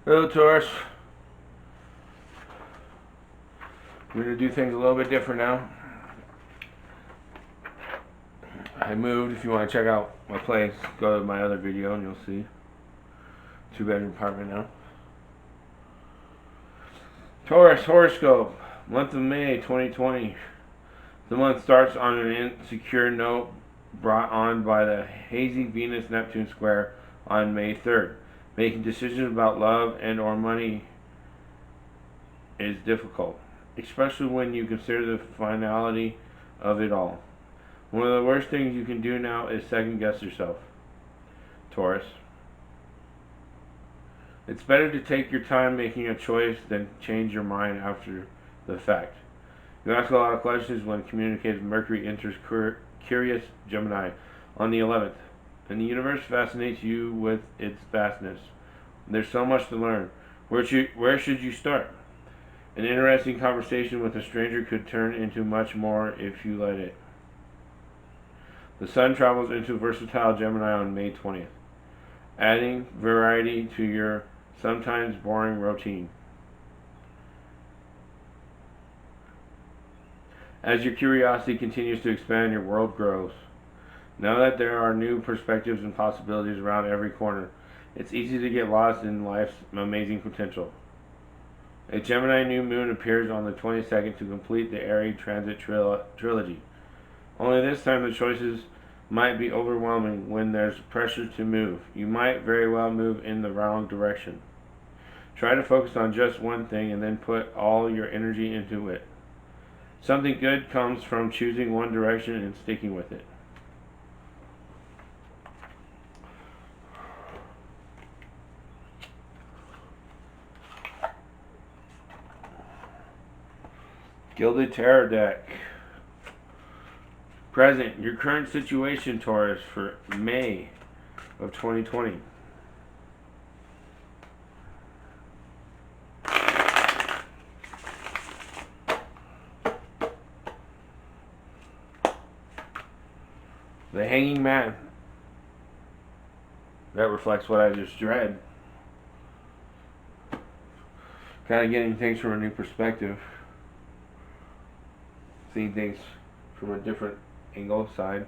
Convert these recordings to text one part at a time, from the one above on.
Hello, Taurus. We're going to do things a little bit different now. I moved. If you want to check out my place, go to my other video and you'll see. 2-bedroom apartment now. Taurus horoscope, month of May 2020. The month starts on an insecure note brought on by the hazy Venus-Neptune square on May 3rd. Making decisions about love and or money is difficult, especially when you consider the finality of it all. One of the worst things you can do now is second guess yourself, Taurus. It's better to take your time making a choice than change your mind after the fact. You ask a lot of questions when communicates Mercury enters Curious Gemini on the 11th, and the universe fascinates you with its vastness. There's so much to learn. Where should you start? An interesting conversation with a stranger could turn into much more if you let it. The Sun travels into versatile Gemini on May 20th, adding variety to your sometimes boring routine. As your curiosity continues to expand, your world grows. Now that there are new perspectives and possibilities around every corner, it's easy to get lost in life's amazing potential. A Gemini new moon appears on the 22nd to complete the Aries transit trilogy. Only this time the choices might be overwhelming when there's pressure to move. You might very well move in the wrong direction. Try to focus on just one thing and then put all your energy into it. Something good comes from choosing one direction and sticking with it. Gilded Tarot deck. Present, your current situation, Taurus, for May of 2020. The Hanging Man. That reflects what I just read. Kind of getting things from a new perspective. Seeing things from a different angle, side.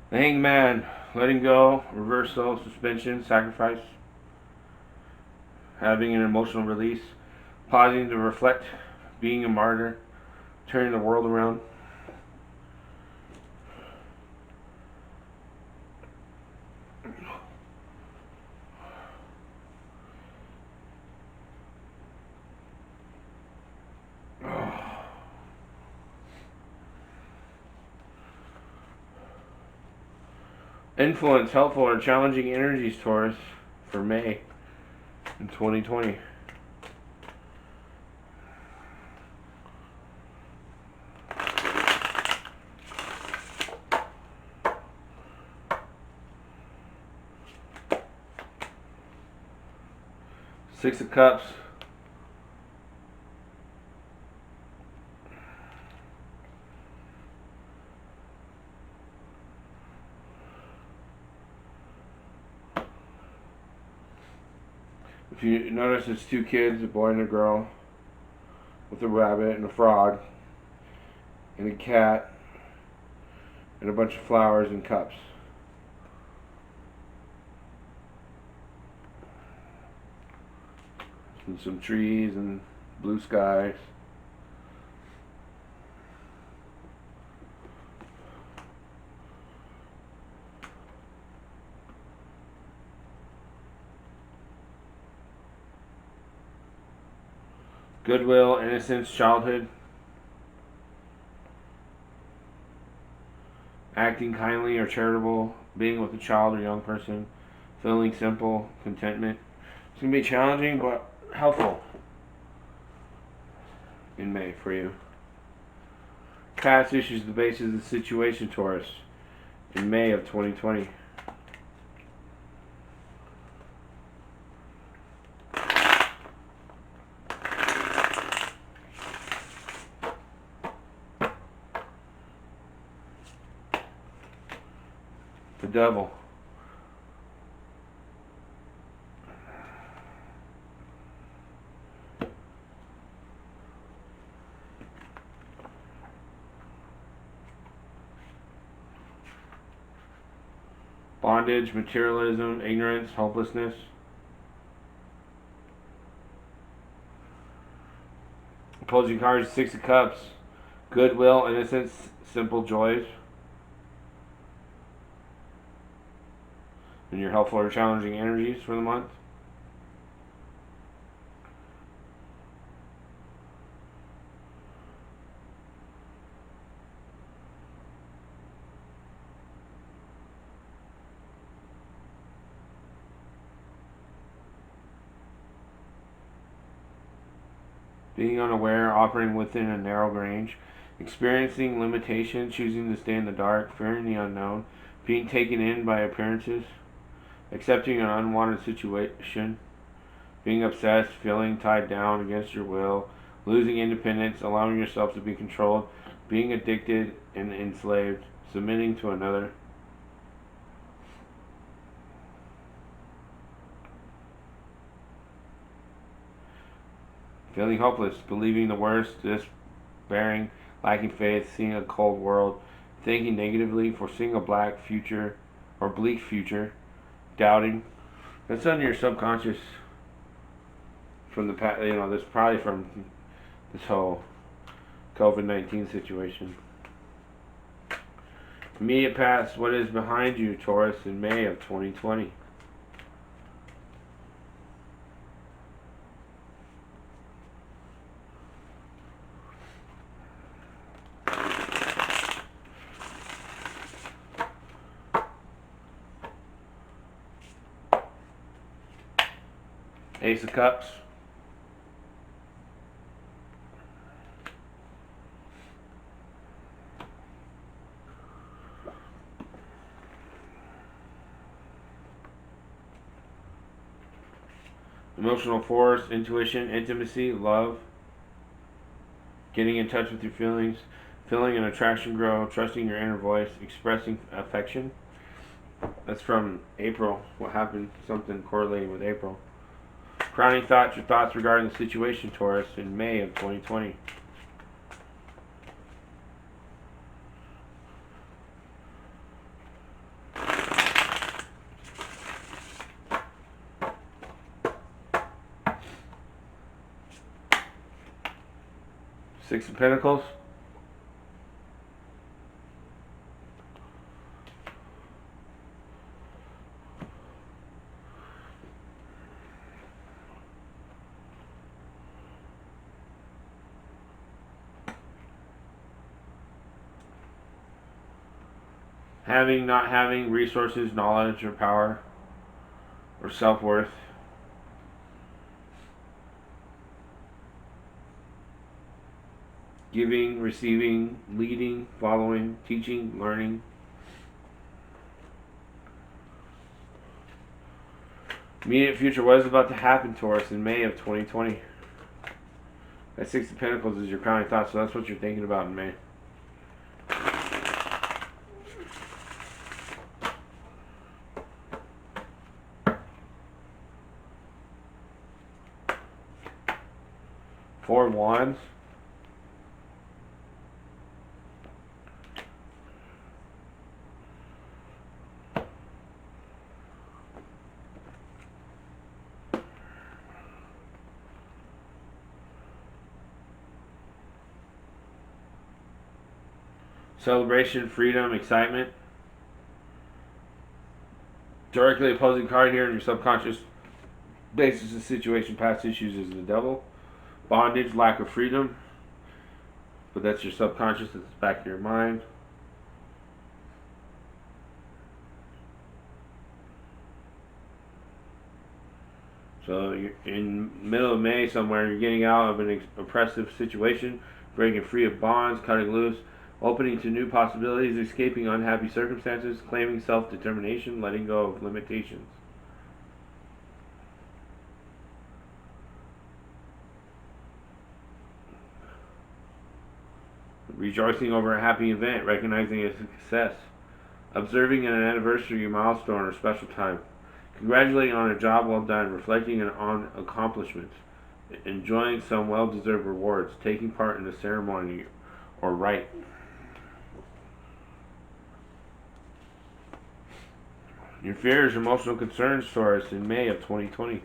The Hanged Man, letting go, reversal, suspension, sacrifice, having an emotional release, pausing to reflect, being a martyr, turning the world around. Influence, helpful, or challenging energies, Taurus, for May in 2020. Six of Cups. If you notice, it's two kids, a boy and a girl, with a rabbit and a frog, and a cat, and a bunch of flowers and cups. And some trees and blue skies. Goodwill, innocence, childhood. Acting kindly or charitable, being with a child or young person, feeling simple, contentment. It's going to be challenging but helpful in May for you. Past issues, the basis of the situation, Taurus, in May of 2020. The Devil. bondage, materialism, ignorance, hopelessness. Opposing cards, Six of Cups, goodwill, innocence, simple joys. And your helpful or challenging energies for the month. Being unaware, operating within a narrow range, experiencing limitation, choosing to stay in the dark, fearing the unknown, being taken in by appearances, accepting an unwanted situation, being obsessed, feeling tied down against your will, losing independence, allowing yourself to be controlled, being addicted and enslaved, submitting to another. Feeling hopeless, believing the worst, despairing, lacking faith, seeing a cold world, thinking negatively, foreseeing a black future or bleak future, doubting. That's under your subconscious from the past. This probably from this whole COVID-19 situation. Immediate past, what is behind you, Taurus, in May of 2020? Ace of Cups. Emotional force, intuition, intimacy, love. Getting in touch with your feelings, feeling an attraction grow, trusting your inner voice, expressing affection. That's from April. What happened? Something correlating with April. Crowning thoughts, your thoughts regarding the situation, Taurus, in May of 2020. Six of Pentacles. Having, not having resources, knowledge, or power, or self-worth. Giving, receiving, leading, following, teaching, learning. Immediate future, what is about to happen, Taurus, in May of 2020? That Six of Pentacles is your crowning thought, so that's what you're thinking about in May. Four of Wands. Celebration, freedom, excitement. Directly opposing card here in your subconscious basis of situation, past issues is the Devil. Bondage, lack of freedom. But that's your subconscious, that's the back of your mind. So you're in middle of May somewhere, you're getting out of an oppressive situation, breaking free of bonds, cutting loose, opening to new possibilities, escaping unhappy circumstances, claiming self-determination, letting go of limitations. Rejoicing over a happy event, recognizing a success, observing an anniversary, milestone, or special time, congratulating on a job well done, reflecting on accomplishments, enjoying some well-deserved rewards, taking part in a ceremony or rite. Your fears, emotional concerns, Taurus, in May of 2020.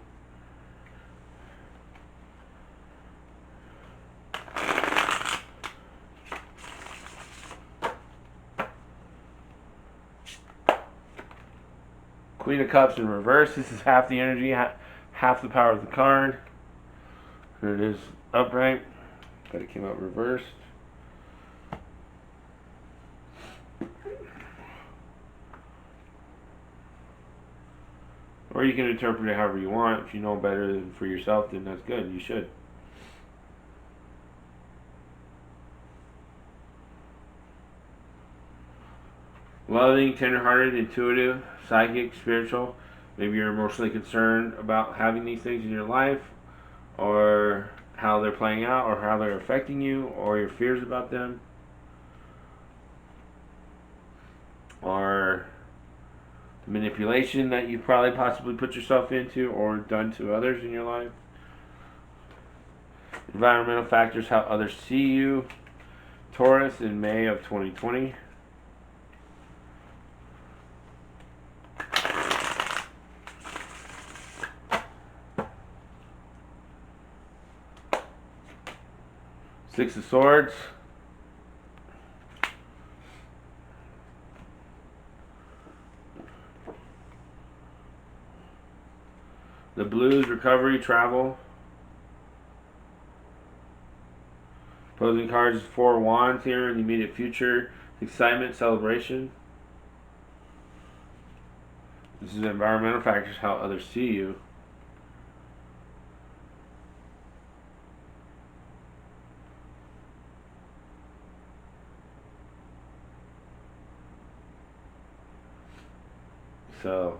Queen of Cups in reverse. This is half the energy, half the power of the card. Here it is upright, but it came out reversed. Or you can interpret it however you want. If you know better than for yourself, then that's good. You should. Loving, tenderhearted, intuitive, psychic, spiritual. Maybe you're emotionally concerned about having these things in your life, or how they're playing out, or how they're affecting you, or your fears about them, or the manipulation that you probably possibly put yourself into or done to others in your life. Environmental factors, how others see you, Taurus, in May of 2020. Six of Swords. The Blues, recovery, travel. Opposing cards is Four of Wands here in the immediate future. Excitement, celebration. This is environmental factors, how others see you. So,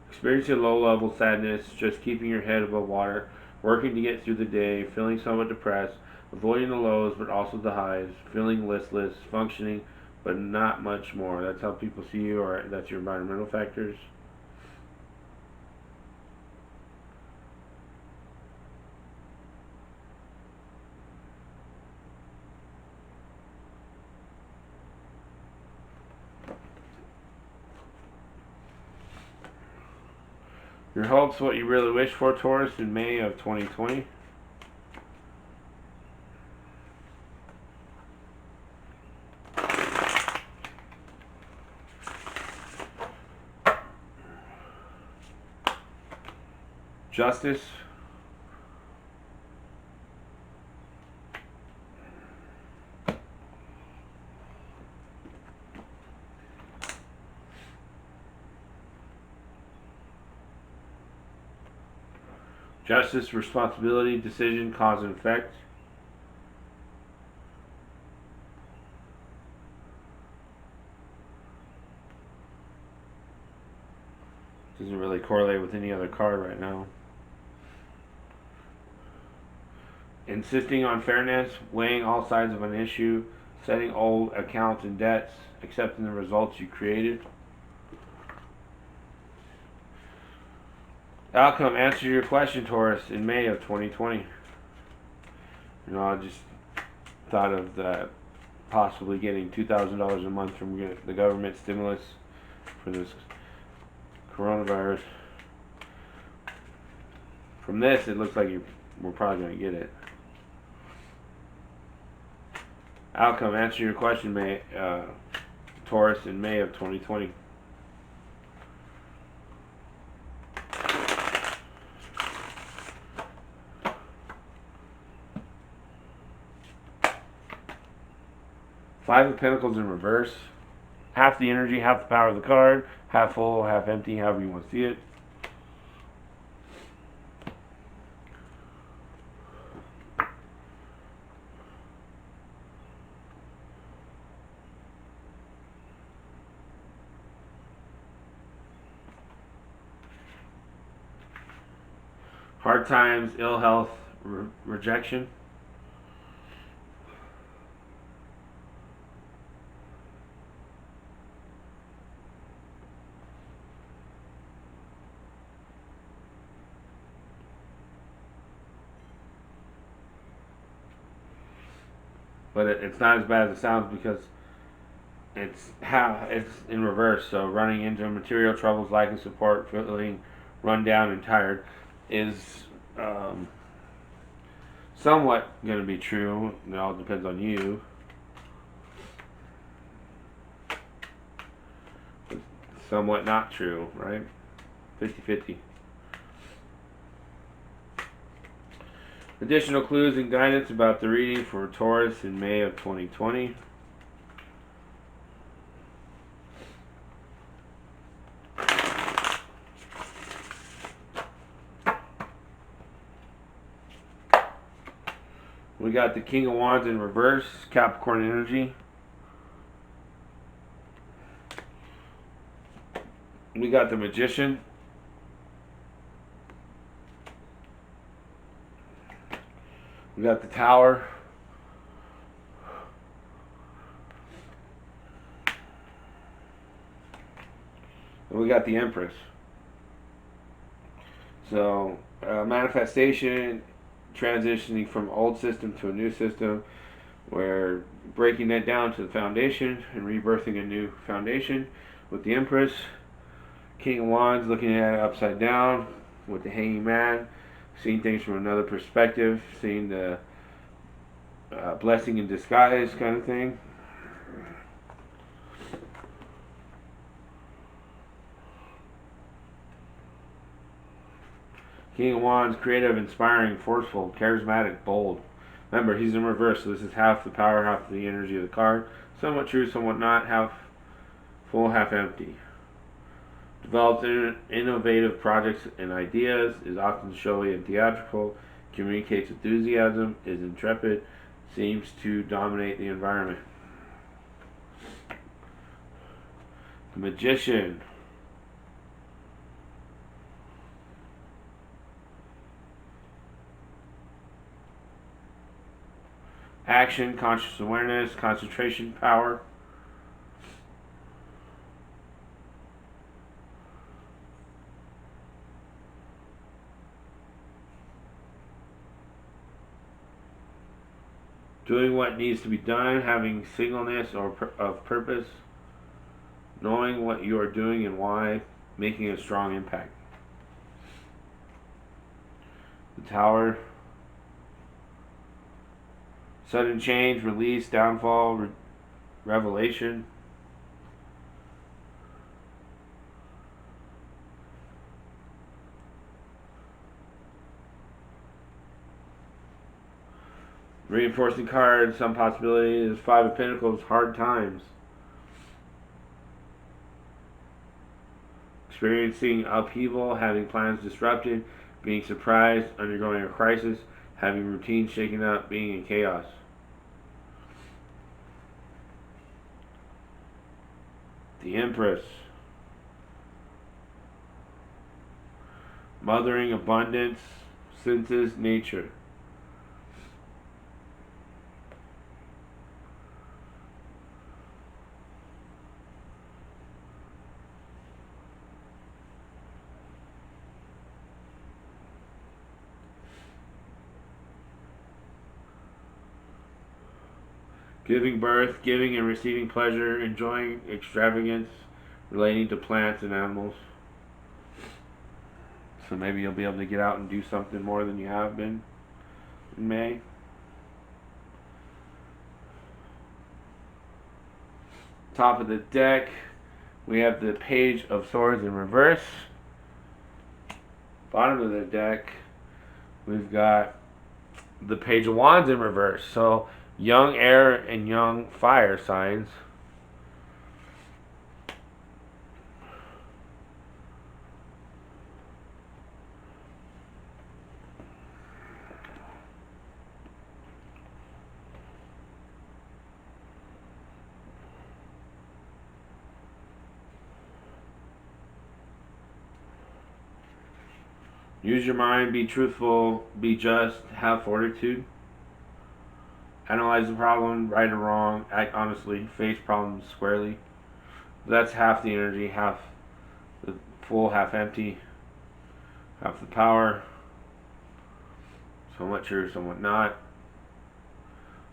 experiencing low-level sadness, just keeping your head above water, working to get through the day, feeling somewhat depressed, avoiding the lows but also the highs, feeling listless, functioning, but not much more. That's how people see you, or that's your environmental factors. Your hopes, what you really wish for, Taurus, in May of 2020. Justice. Justice, responsibility, decision, cause and effect. Doesn't really correlate with any other card right now. Insisting on fairness, weighing all sides of an issue, setting old accounts and debts, accepting the results you created. Outcome, answer your question, Taurus, in May of 2020. I just thought of that, possibly getting $2,000 a month from the government stimulus for this coronavirus. From this, it looks like we're probably going to get it. Outcome, answer your question, Taurus, in May of 2020. Five of Pentacles in reverse. Half the energy, half the power of the card. Half full, half empty, however you want to see it. Hard times, ill health, rejection. but it's not as bad as it sounds because it's in reverse. So running into material troubles, lacking support, feeling run down and tired is somewhat going to be true. It all depends on you. It's somewhat not true, right? 50-50. Additional clues and guidance about the reading for Taurus in May of 2020. We got the King of Wands in reverse, Capricorn energy. We got the Magician. We got the Tower. And we got the Empress. So, manifestation, transitioning from old system to a new system. We're breaking that down to the foundation and rebirthing a new foundation with the Empress. King of Wands, looking at it upside down with the Hanging Man, seeing things from another perspective, seeing the blessing in disguise kind of thing. King of Wands, creative, inspiring, forceful, charismatic, bold. Remember, he's in reverse, so this is half the power, half the energy of the card. Somewhat true, somewhat not, half full, half empty. Develops innovative projects and ideas, is often showy and theatrical, communicates enthusiasm, is intrepid, seems to dominate the environment. The Magician. Action, conscious awareness, concentration, power. Doing what needs to be done, having singleness or of purpose, knowing what you are doing and why, making a strong impact. The Tower. Sudden change, release, downfall, revelation. Reinforcing card, some possibilities. Five of Pentacles, hard times. Experiencing upheaval, having plans disrupted, being surprised, undergoing a crisis, having routine shaken up, being in chaos. The Empress. Mothering, abundance, senses, nature. Giving birth, giving and receiving pleasure, enjoying extravagance, relating to plants and animals. So maybe you'll be able to get out and do something more than you have been in May. Top of the deck, we have the Page of Swords in reverse. Bottom of the deck, we've got the Page of Wands in reverse. So young air and young fire signs. Use your mind, be truthful, be just, have fortitude. Analyze the problem, right or wrong, act honestly, face problems squarely. That's half the energy, half the full, half empty, half the power. Somewhat true, somewhat not.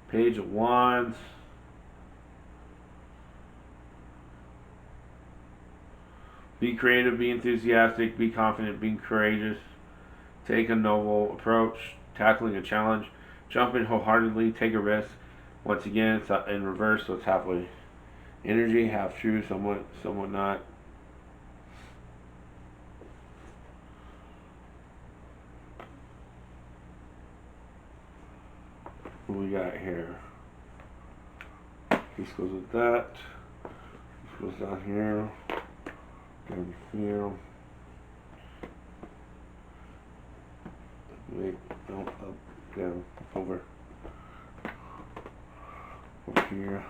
Page of Wands. Be creative, be enthusiastic, be confident, be courageous. Take a novel approach, tackling a challenge. Jump in wholeheartedly, take a risk. Once again, it's in reverse, so it's halfway. Energy, half true, somewhat not. What we got here? This goes with that. This goes down here. Down here. Wait, no, up, down, over here.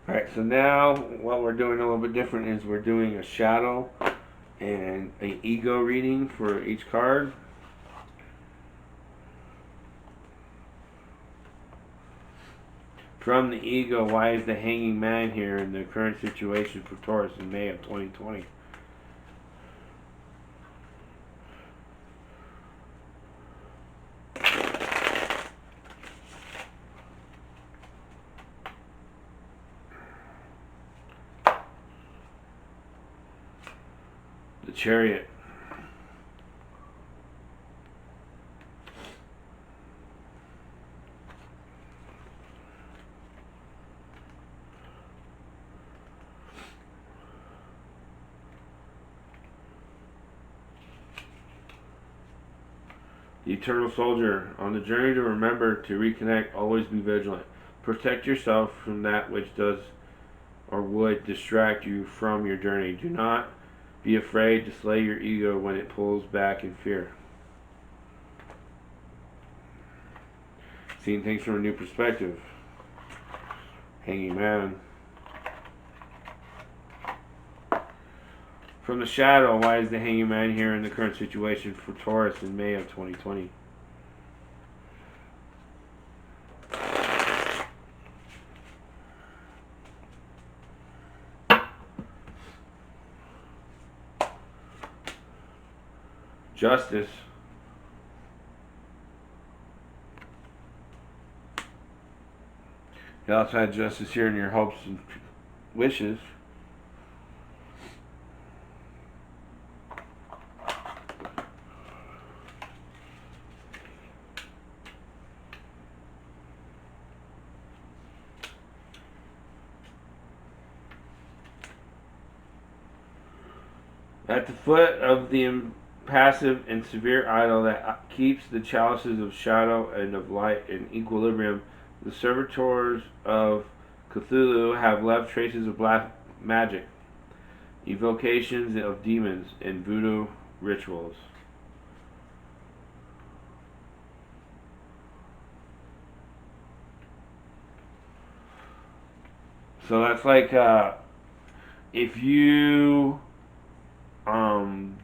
Alright, so now what we're doing a little bit different is we're doing a shadow and an ego reading for each card. From the ego, why is the Hanging Man here in the current situation for Taurus in May of 2020? The Chariot. The Eternal Soldier. On the journey to remember to reconnect, always be vigilant. Protect yourself from that which does or would distract you from your journey. Do not be afraid to slay your ego when it pulls back in fear. Seeing things from a new perspective. Hanging Man. From the shadow, why is the Hanging Man here in the current situation for Taurus in May of 2020? Justice. You also had justice here in your hopes and wishes. At the foot of the impassive and severe idol that keeps the chalices of shadow and of light in equilibrium, the servitors of Cthulhu have left traces of black magic, evocations of demons, and voodoo rituals. So that's like if you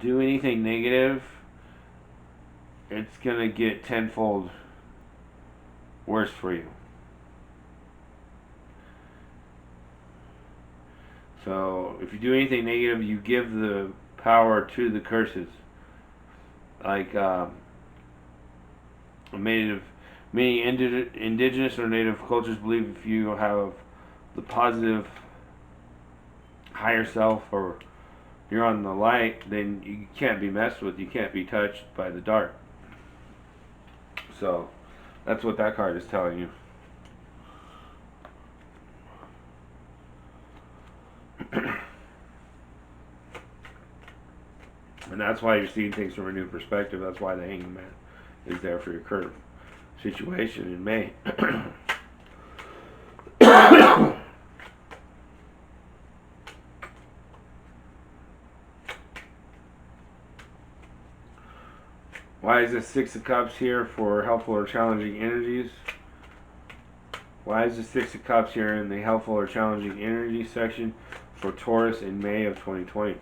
do anything negative, it's gonna get tenfold worse for you. So if you do anything negative, you give the power to the curses. Like many indigenous or native cultures believe if you have the positive higher self or you're on the light, then you can't be messed with. You can't be touched by the dark. So that's what that card is telling you. And that's why you're seeing things from a new perspective. That's why the Hanging Man is there for your current situation in May. Why is the Six of Cups here for helpful or challenging energies? Why is the Six of Cups here in the helpful or challenging energy section for Taurus in May of 2020?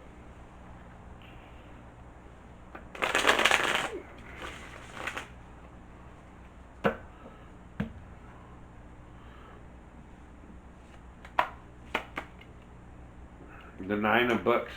The Nine of Books.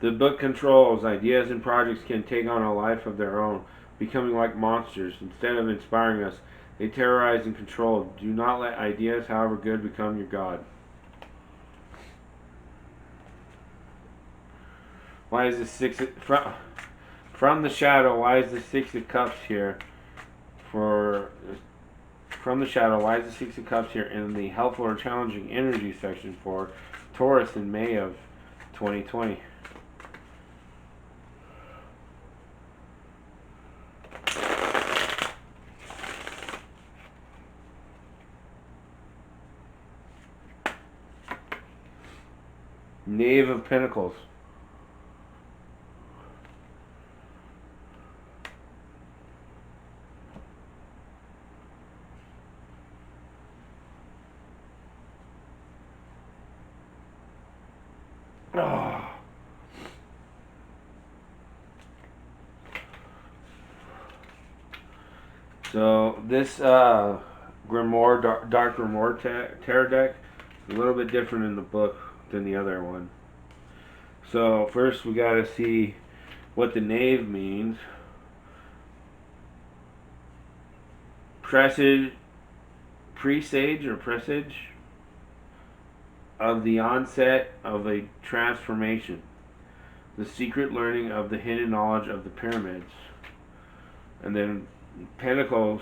The book controls. Ideas and projects can take on a life of their own, becoming like monsters. Instead of inspiring us, they terrorize and control. Do not let ideas, however good, become your God. Why is the from the shadow? Why is the Six of Cups here? From the shadow, why is the Six of Cups here in the helpful or challenging energy section for Taurus in May of 2020? Knave of Pentacles. Oh. So this Grimoire, Dark Grimoire tarot deck is a little bit different in the book than the other one. So first we got to see what the Knave means. Presage of the onset of a transformation. The secret learning of the hidden knowledge of the pyramids. And then Pentacles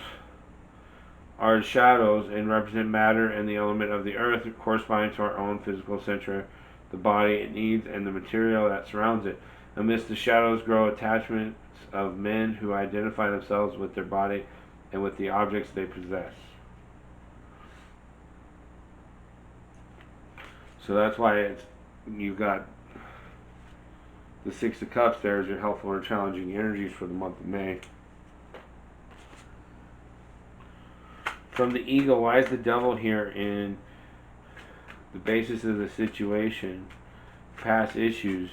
are shadows and represent matter and the element of the earth, corresponding to our own physical center, the body it needs, and the material that surrounds it. Amidst the shadows grow attachments of men who identify themselves with their body and with the objects they possess. So that's why you've got the Six of Cups there as your helpful or challenging energies for the month of May. From the Eagle, why is the Devil here in the basis of the situation, past issues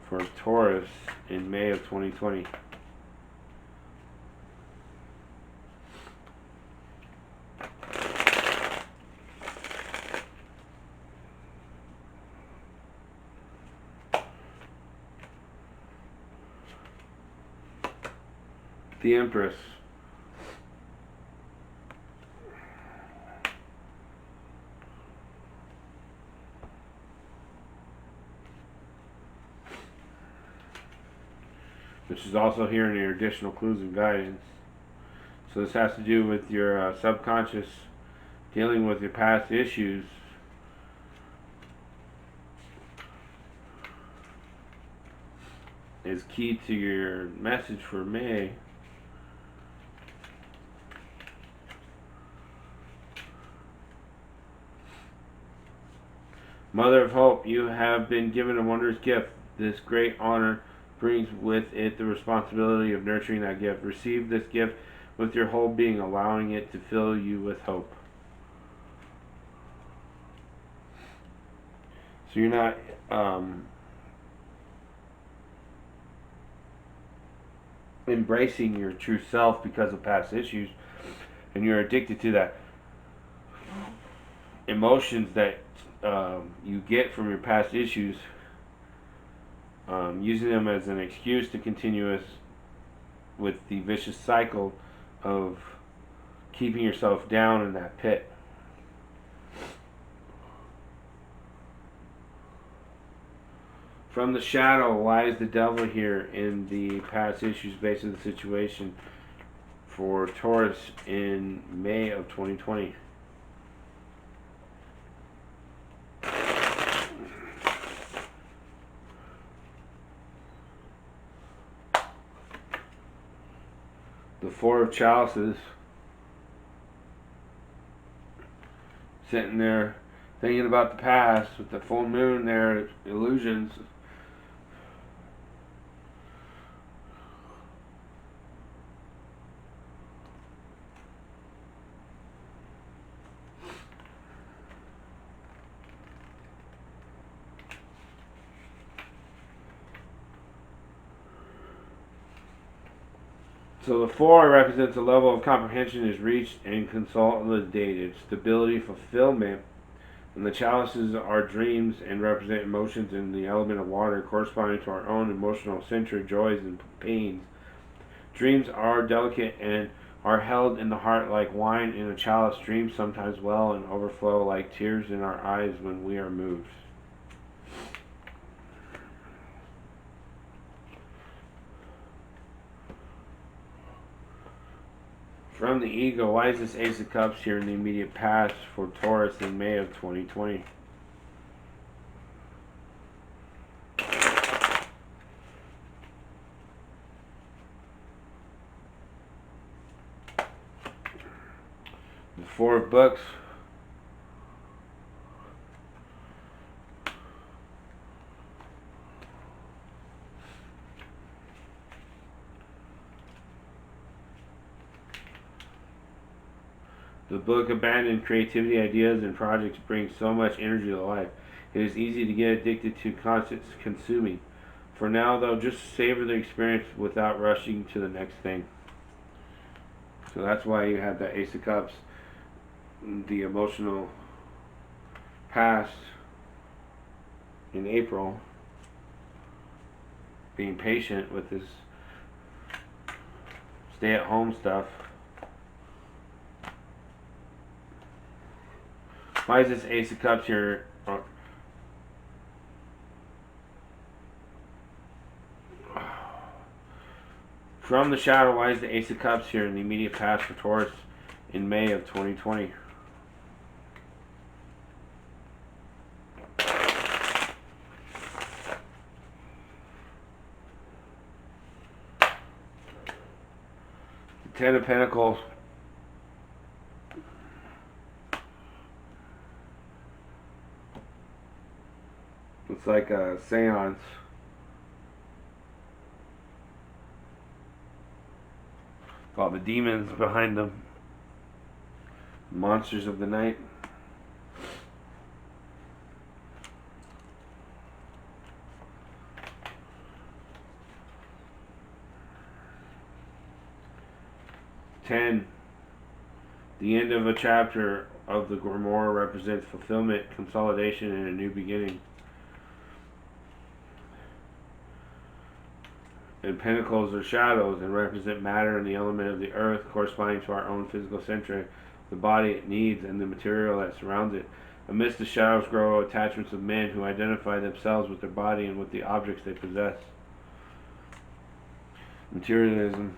for Taurus in May of 2020? The Empress. Which is also here in your additional clues and guidance. So this has to do with your subconscious, dealing with your past issues. Is key to your message for May. Mother of Hope, you have been given a wondrous gift. This great honor brings with it the responsibility of nurturing that gift. Receive this gift with your whole being, allowing it to fill you with hope. So you're not embracing your true self because of past issues, and you're addicted to that emotions that you get from your past issues, using them as an excuse to continue with the vicious cycle of keeping yourself down in that pit. From the shadow, why is the Devil here in the past issues based on the situation for Taurus in May of 2020? The Four of Chalices, sitting there thinking about the past with the full moon there, illusions. So the four represents a level of comprehension is reached and consolidated, stability, fulfillment, And the chalices are dreams and represent emotions in the element of water, corresponding to our own emotional center, joys and pains. Dreams are delicate and are held in the heart like wine in a chalice. Dreams sometimes well and overflow like tears in our eyes when we are moved. From the ego, why is this Ace of Cups here in the immediate past for Taurus in May of 2020? The Four of Books. The book abandoned creativity, ideas, and projects bring so much energy to life. It is easy to get addicted to constant consuming. For now, though, just savor the experience without rushing to the next thing. So that's why you had the Ace of Cups, the emotional past in April, being patient with this stay-at-home stuff. Why is this Ace of Cups here? From the shadow, why is the Ace of Cups here in the immediate past for Taurus in May of 2020? The Ten of Pentacles. It's like a seance. All the demons behind them. Monsters of the night. Ten. The end of a chapter of the Grimoire represents fulfillment, consolidation, and a new beginning. And pentacles are shadows and represent matter and the element of the earth, corresponding to our own physical center, the body it needs, and the material that surrounds it. Amidst the shadows grow attachments of men who identify themselves with their body and with the objects they possess. Materialism.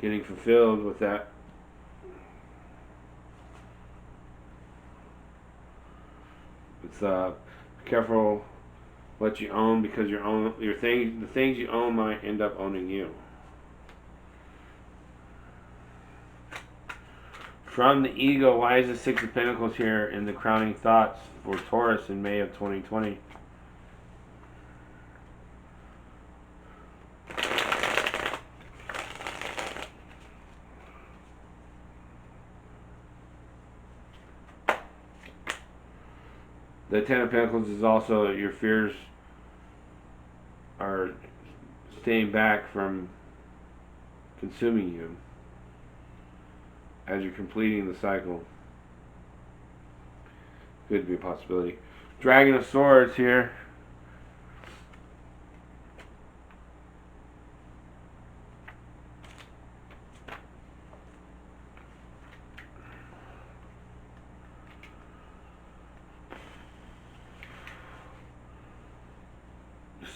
Getting fulfilled with that. It's careful what you own, because the things you own might end up owning you. From the ego, why is the Six of Pentacles here in the crowning thoughts for Taurus in May of 2020? The Ten of Pentacles is also your fears are staying back from consuming you as you're completing the cycle. Could be a possibility. Dragon of Swords here.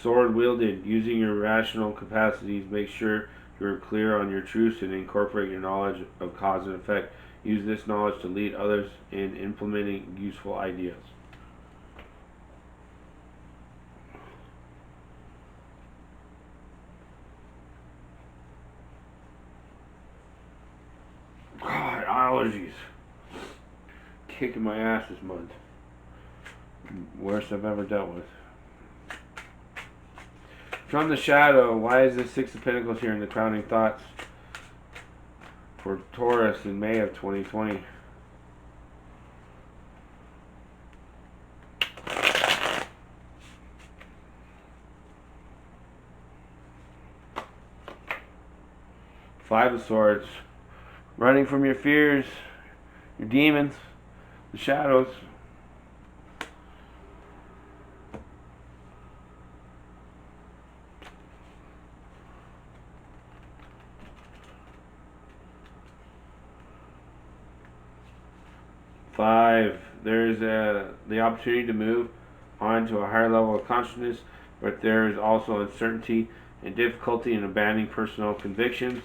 Sword wielded, using your rational capacities, make sure you're clear on your truths and incorporate your knowledge of cause and effect. Use this knowledge to lead others in implementing useful ideas. God, allergies. Kicking my ass this month. Worst I've ever dealt with. From the shadow, why is the Six of Pentacles here in the crowning thoughts for Taurus in May of 2020? Five of Swords. Running from your fears, your demons, The shadows. Five, there's the opportunity to move on to a higher level of consciousness, but there is also uncertainty and difficulty in abandoning personal convictions.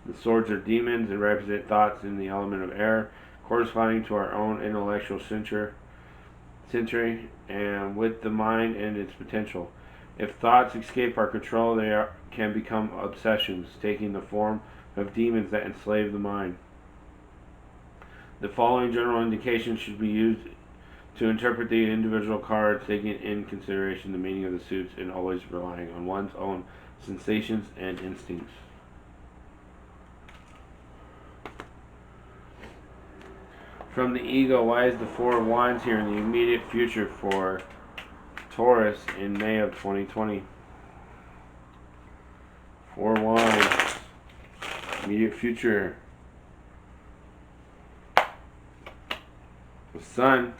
The swords are demons and represent thoughts in the element of air, corresponding to our own intellectual century and with the mind and its potential. If thoughts escape our control, can become obsessions, taking the form of demons that enslave the mind. The following general indications should be used to interpret the individual cards, taking in consideration the meaning of the suits and always relying on one's own sensations and instincts. From the ego, why is the Four of Wands here in the immediate future for Taurus in May of 2020? Four of Wands, immediate future. The Sun.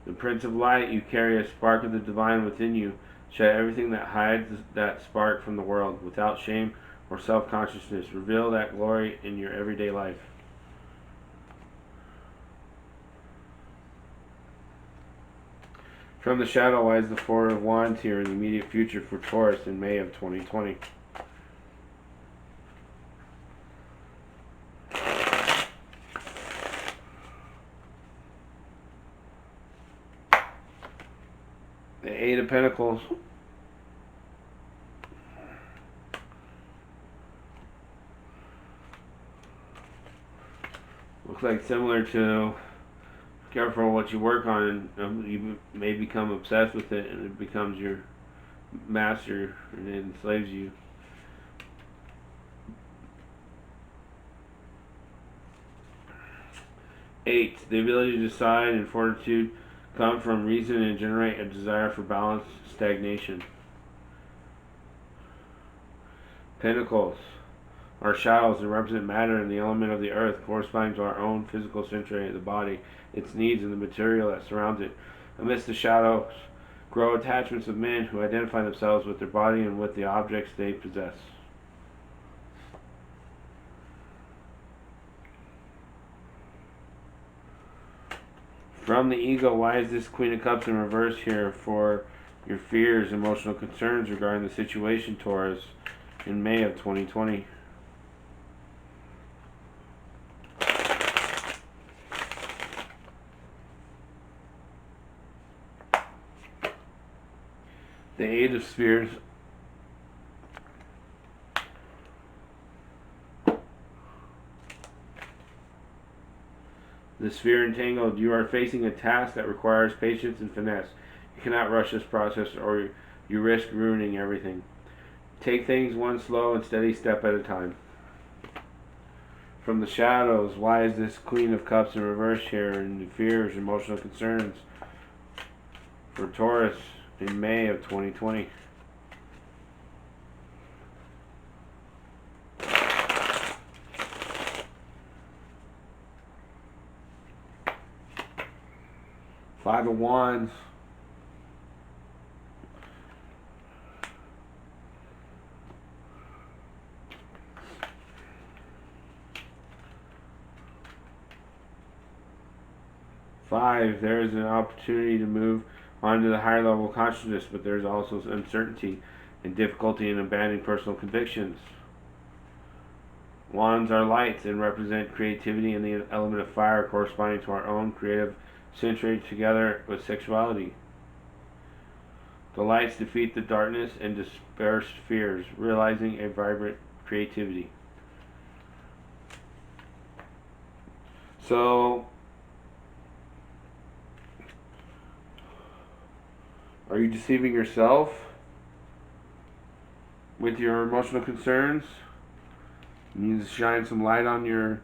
The Prince of Light, you carry a spark of the divine within you. Shed everything that hides that spark from the world, without shame or self-consciousness. Reveal that glory in your everyday life. From the shadow, why is the Four of Wands here in the immediate future for Taurus in May of 2020? The Eight of Pentacles. Looks like similar to careful what you work on, you may become obsessed with it and it becomes your master and it enslaves you. Eight, the ability to decide and fortitude come from reason and generate a desire for balance, stagnation. Pentacles are shadows that represent matter and the element of the earth, corresponding to our own physical century of the body, its needs, and the material that surrounds it. Amidst the shadows grow attachments of men who identify themselves with their body and with the objects they possess. From the ego, why is this Queen of Cups in reverse here for your fears, emotional concerns regarding the situation, Taurus, in May of 2020? The Eight of Spheres. The sphere entangled. You are facing a task that requires patience and finesse. You cannot rush this process or you risk ruining everything. Take things one slow and steady step at a time. From the shadows, why is this Queen of Cups in reverse here and the fears, emotional concerns for Taurus in May of 2020? Five of Wands. Five, there is an opportunity to move on to the higher level of consciousness, but there is also uncertainty and difficulty in abandoning personal convictions. Wands are lights and represent creativity and the element of fire, corresponding to our own creative century together with sexuality. The lights defeat the darkness and disperse fears, realizing a vibrant creativity. So, are you deceiving yourself with your emotional concerns? You need to shine some light on your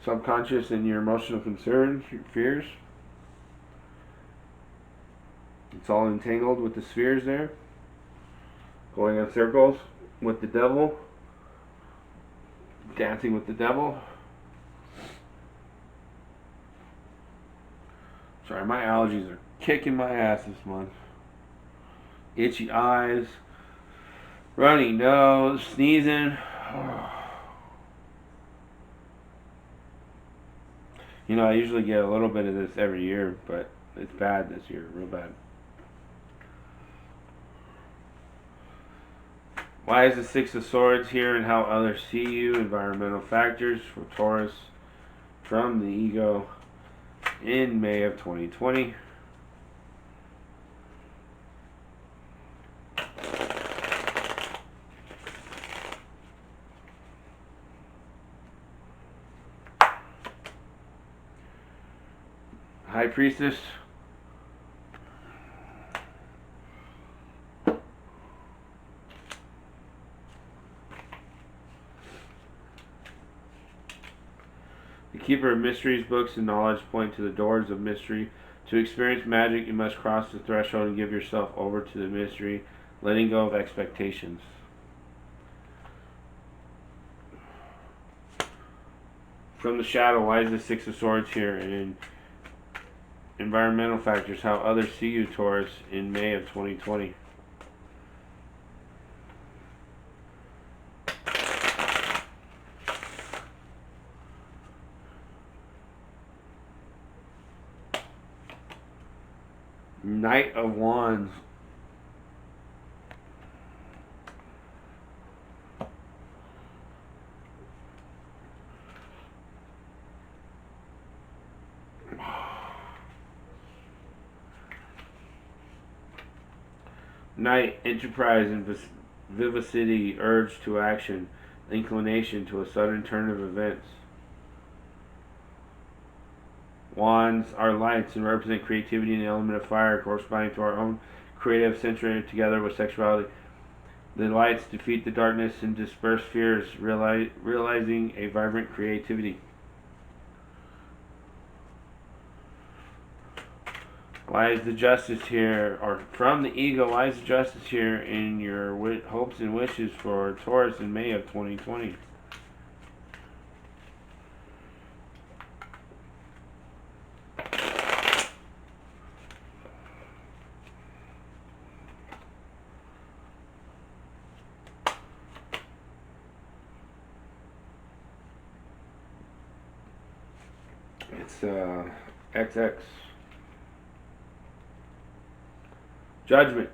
subconscious and your emotional concerns, your fears. It's all entangled with the spheres there, going in circles with the devil, dancing with the devil. Sorry, my allergies are kicking my ass this month. Itchy eyes, runny nose, sneezing. You know, I usually get a little bit of this every year, but it's bad this year, real bad. Why is the Six of Swords here and how others see you? Environmental factors for Taurus from the ego in May of 2020. High Priestess. The Keeper of Mysteries, books and knowledge point to the doors of mystery. To experience magic, you must cross the threshold and give yourself over to the mystery, letting go of expectations. From the Shadow, why is the Six of Swords here? And in environmental factors, how others see you, Taurus, in May of 2020. Knight of Wands. Knight, enterprise and vivacity, urge to action, inclination to a sudden turn of events. Wands are lights and represent creativity and the element of fire, corresponding to our own creative center together with sexuality. The lights defeat the darkness and disperse fears, realizing a vibrant creativity. Why is the Justice here, or from the ego, why is the Justice here in your hopes and wishes for Taurus in May of 2020? It's XX. Judgment.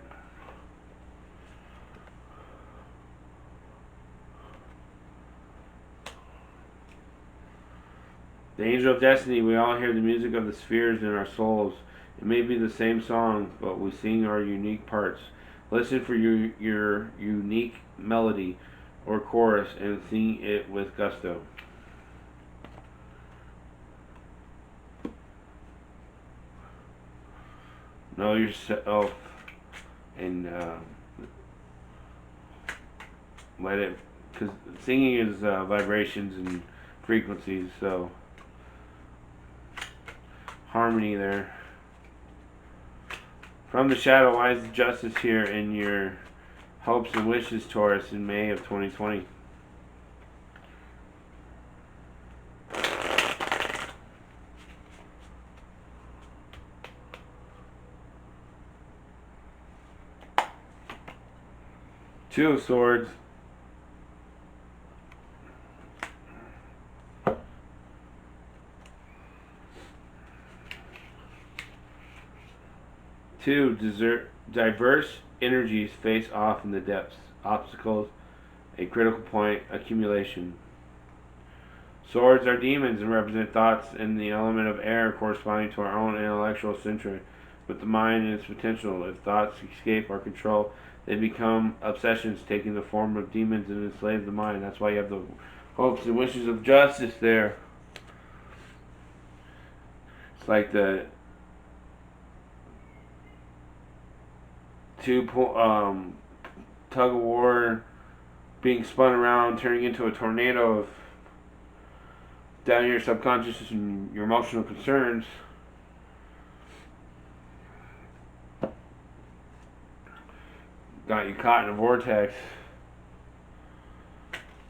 The Angel of Destiny, we all hear the music of the spheres in our souls. It may be the same song, but we sing our unique parts. Listen for your unique melody or chorus and sing it with gusto. Know yourself and let it, because singing is vibrations and frequencies, so harmony there. From the Shadow, why is the Justice here in your hopes and wishes, Taurus, in May of 2020? Two of Swords. Two, diverse energies face off in the depths. Obstacles, a critical point, accumulation. Swords are demons and represent thoughts in the element of air corresponding to our own intellectual center with the mind and its potential. If thoughts escape our control, they become obsessions, taking the form of demons and enslave the mind. That's why you have the hopes and wishes of justice there. It's like the tug of war being spun around, turning into a tornado of down your subconscious and your emotional concerns. Got you caught in a vortex.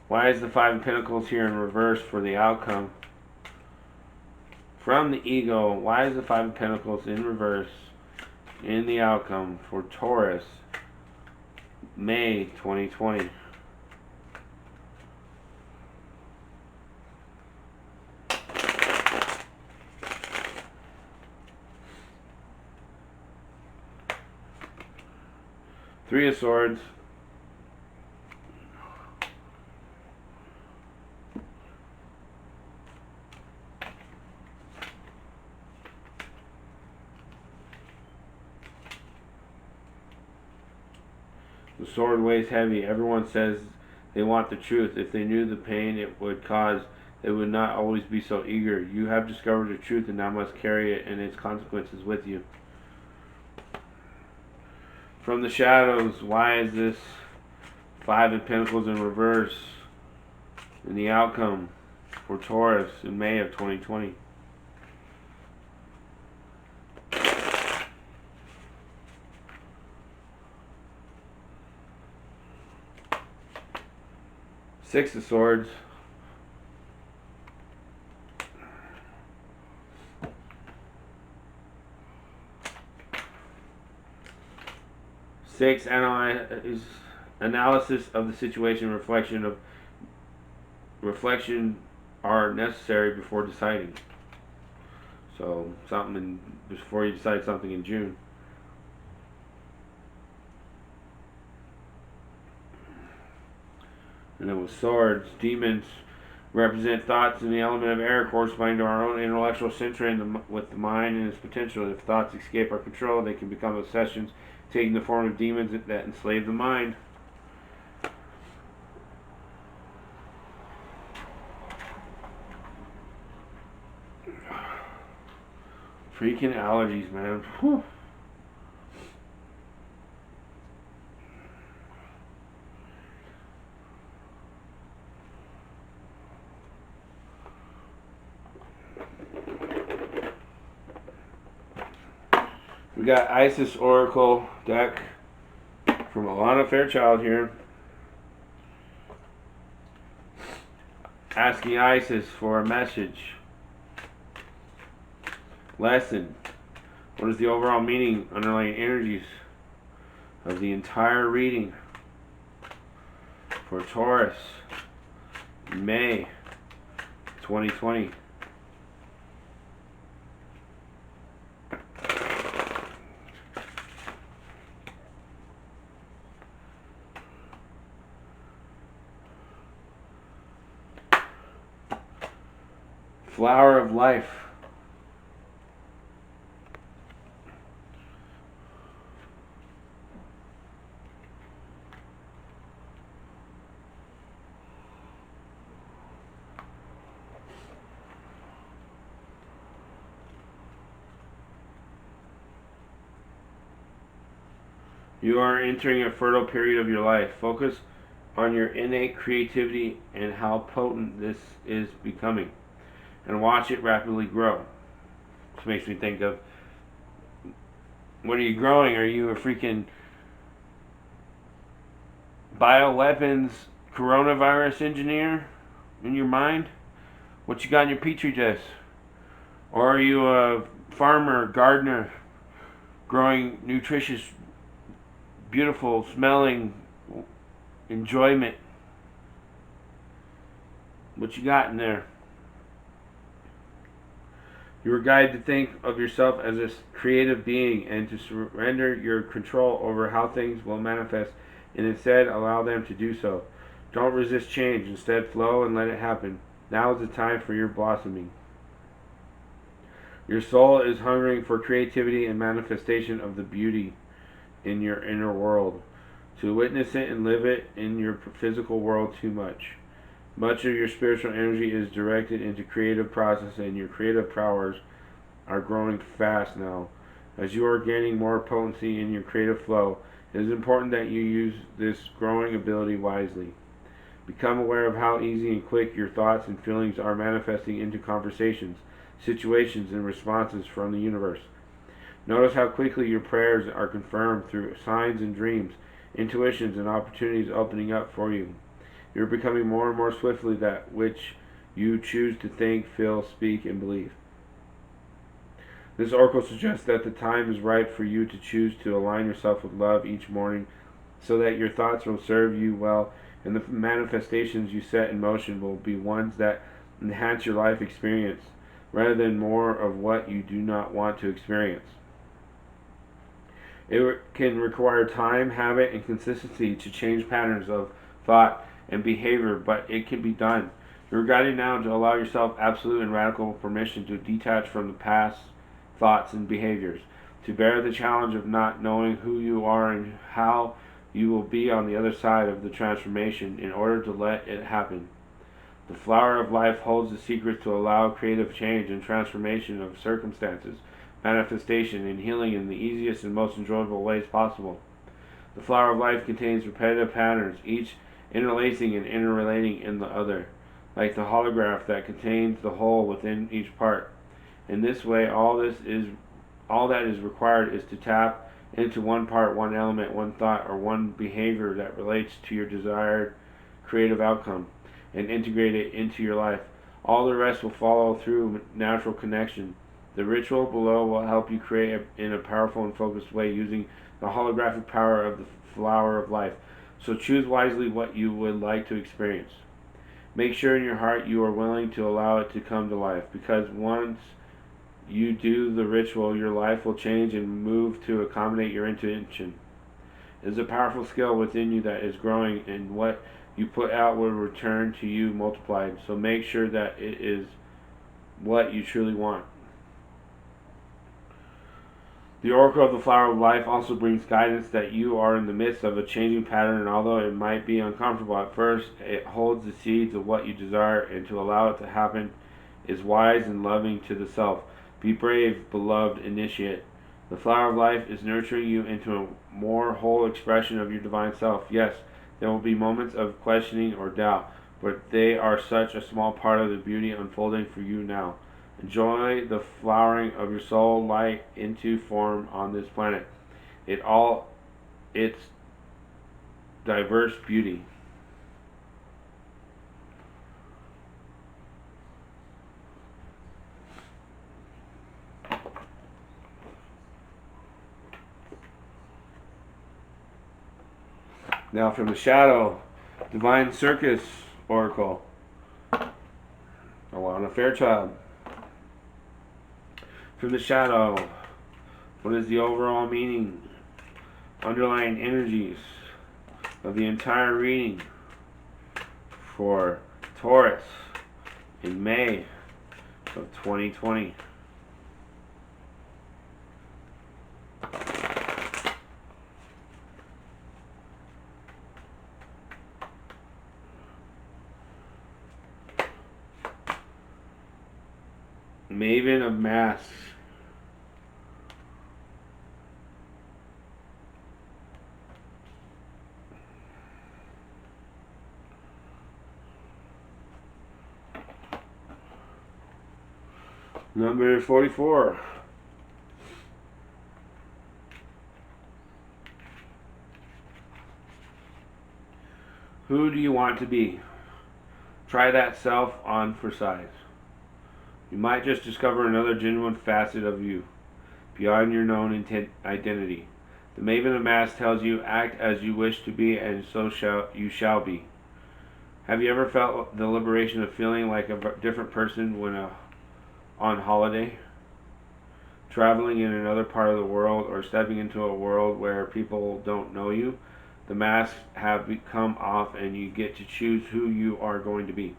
Why is the Five of Pentacles here in reverse for the outcome? From the ego, why is the Five of Pentacles in reverse in the outcome for Taurus, May 2020? Three of Swords. The sword weighs heavy. Everyone says they want the truth. If they knew the pain it would cause, they would not always be so eager. You have discovered the truth and now must carry it and its consequences with you. From the shadows, why is this Five of Pentacles in reverse in the outcome for Taurus in May of 2020? Six of Swords. Six, analysis of the situation, reflection are necessary before deciding. So before you decide something in June. And then with Swords, demons represent thoughts in the element of air corresponding to our own intellectual center with the mind and its potential. If thoughts escape our control, they can become obsessions, taking the form of demons that enslave the mind. Freaking allergies, man. Whew. We got Isis Oracle deck from Alana Fairchild here. Asking Isis for a message. Lesson. What is the overall meaning, underlying energies of the entire reading for Taurus, May 2020? Flower of Life. You are entering a fertile period of your life. Focus on your innate creativity and how potent this is becoming, and watch it rapidly grow. Which makes me think of, what are you growing? Are you a freaking bioweapons coronavirus engineer in your mind? What you got in your petri dish? Or are you a farmer, gardener, growing nutritious, beautiful smelling enjoyment? What you got in there? You are guided to think of yourself as a creative being and to surrender your control over how things will manifest, and instead allow them to do so. Don't resist change. Instead, flow and let it happen. Now is the time for your blossoming. Your soul is hungering for creativity and manifestation of the beauty in your inner world. To witness it and live it in your physical world too much. Much of your spiritual energy is directed into creative process, and your creative powers are growing fast now. As you are gaining more potency in your creative flow, it is important that you use this growing ability wisely. Become aware of how easy and quick your thoughts and feelings are manifesting into conversations, situations, and responses from the universe. Notice how quickly your prayers are confirmed through signs and dreams, intuitions, and opportunities opening up for you. You're becoming more and more swiftly that which you choose to think, feel, speak, and believe. This oracle suggests that the time is right for you to choose to align yourself with love each morning so that your thoughts will serve you well and the manifestations you set in motion will be ones that enhance your life experience rather than more of what you do not want to experience. It can require time, habit, and consistency to change patterns of thought and behavior, but it can be done. You're guided now to allow yourself absolute and radical permission to detach from the past thoughts and behaviors, to bear the challenge of not knowing who you are and how you will be on the other side of the transformation in order to let it happen. The flower of life holds the secret to allow creative change and transformation of circumstances, manifestation, and healing in the easiest and most enjoyable ways possible. The flower of life contains repetitive patterns, each interlacing and interrelating in the other, like the holograph that contains the whole within each part. In this way, all that is required is to tap into one part, one element, one thought, or one behavior that relates to your desired creative outcome, and integrate it into your life. All the rest will follow through natural connection. The ritual below will help you create in a powerful and focused way using the holographic power of the flower of life. So choose wisely what you would like to experience. Make sure in your heart you are willing to allow it to come to life, because once you do the ritual, your life will change and move to accommodate your intention. It is a powerful skill within you that is growing, and what you put out will return to you multiplied. So make sure that it is what you truly want. The Oracle of the Flower of Life also brings guidance that you are in the midst of a changing pattern, and although it might be uncomfortable at first, it holds the seeds of what you desire, and to allow it to happen is wise and loving to the self. Be brave, beloved initiate. The Flower of Life is nurturing you into a more whole expression of your divine self. Yes, there will be moments of questioning or doubt, but they are such a small part of the beauty unfolding for you now. Enjoy the flowering of your soul light into form on this planet. Its diverse beauty. Now from the shadow, Divine Circus Oracle, Alana Fairchild. From the shadow, what is the overall meaning, underlying energies of the entire reading for Taurus in May of 2020? Maven of Masks. Number 44. Who do you want to be? Try that self on for size. You might just discover another genuine facet of you, beyond your known identity. The Maven of Masks tells you, act as you wish to be, and so you shall be. Have you ever felt the liberation of feeling like a different person when on holiday? Traveling in another part of the world, or stepping into a world where people don't know you? The masks have come off and you get to choose who you are going to be.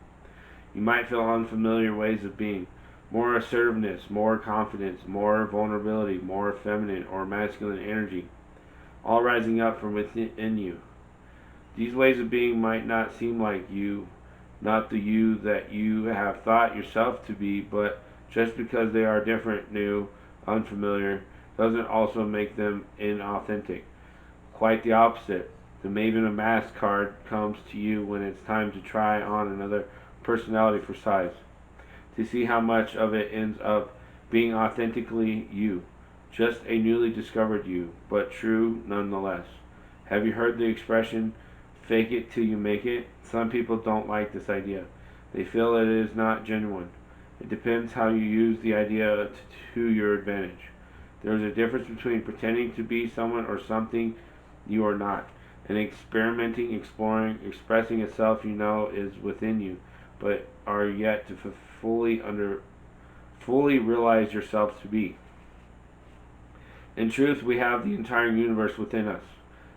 You might feel unfamiliar ways of being. More assertiveness, more confidence, more vulnerability, more feminine or masculine energy, all rising up from within you. These ways of being might not seem like you, not the you that you have thought yourself to be, but just because they are different, new, unfamiliar, doesn't also make them inauthentic. Quite the opposite. The Maven of Masks card comes to you when it's time to try on another personality for size, to see how much of it ends up being authentically you, just a newly discovered you, but true nonetheless. Have you heard the expression, fake it till you make it? Some people don't like this idea. They feel it is not genuine. It depends how you use the idea to your advantage. There is a difference between pretending to be someone or something you are not, and experimenting, exploring, expressing a self you know is within you, but are yet to fully realize yourself to be. In truth, we have the entire universe within us.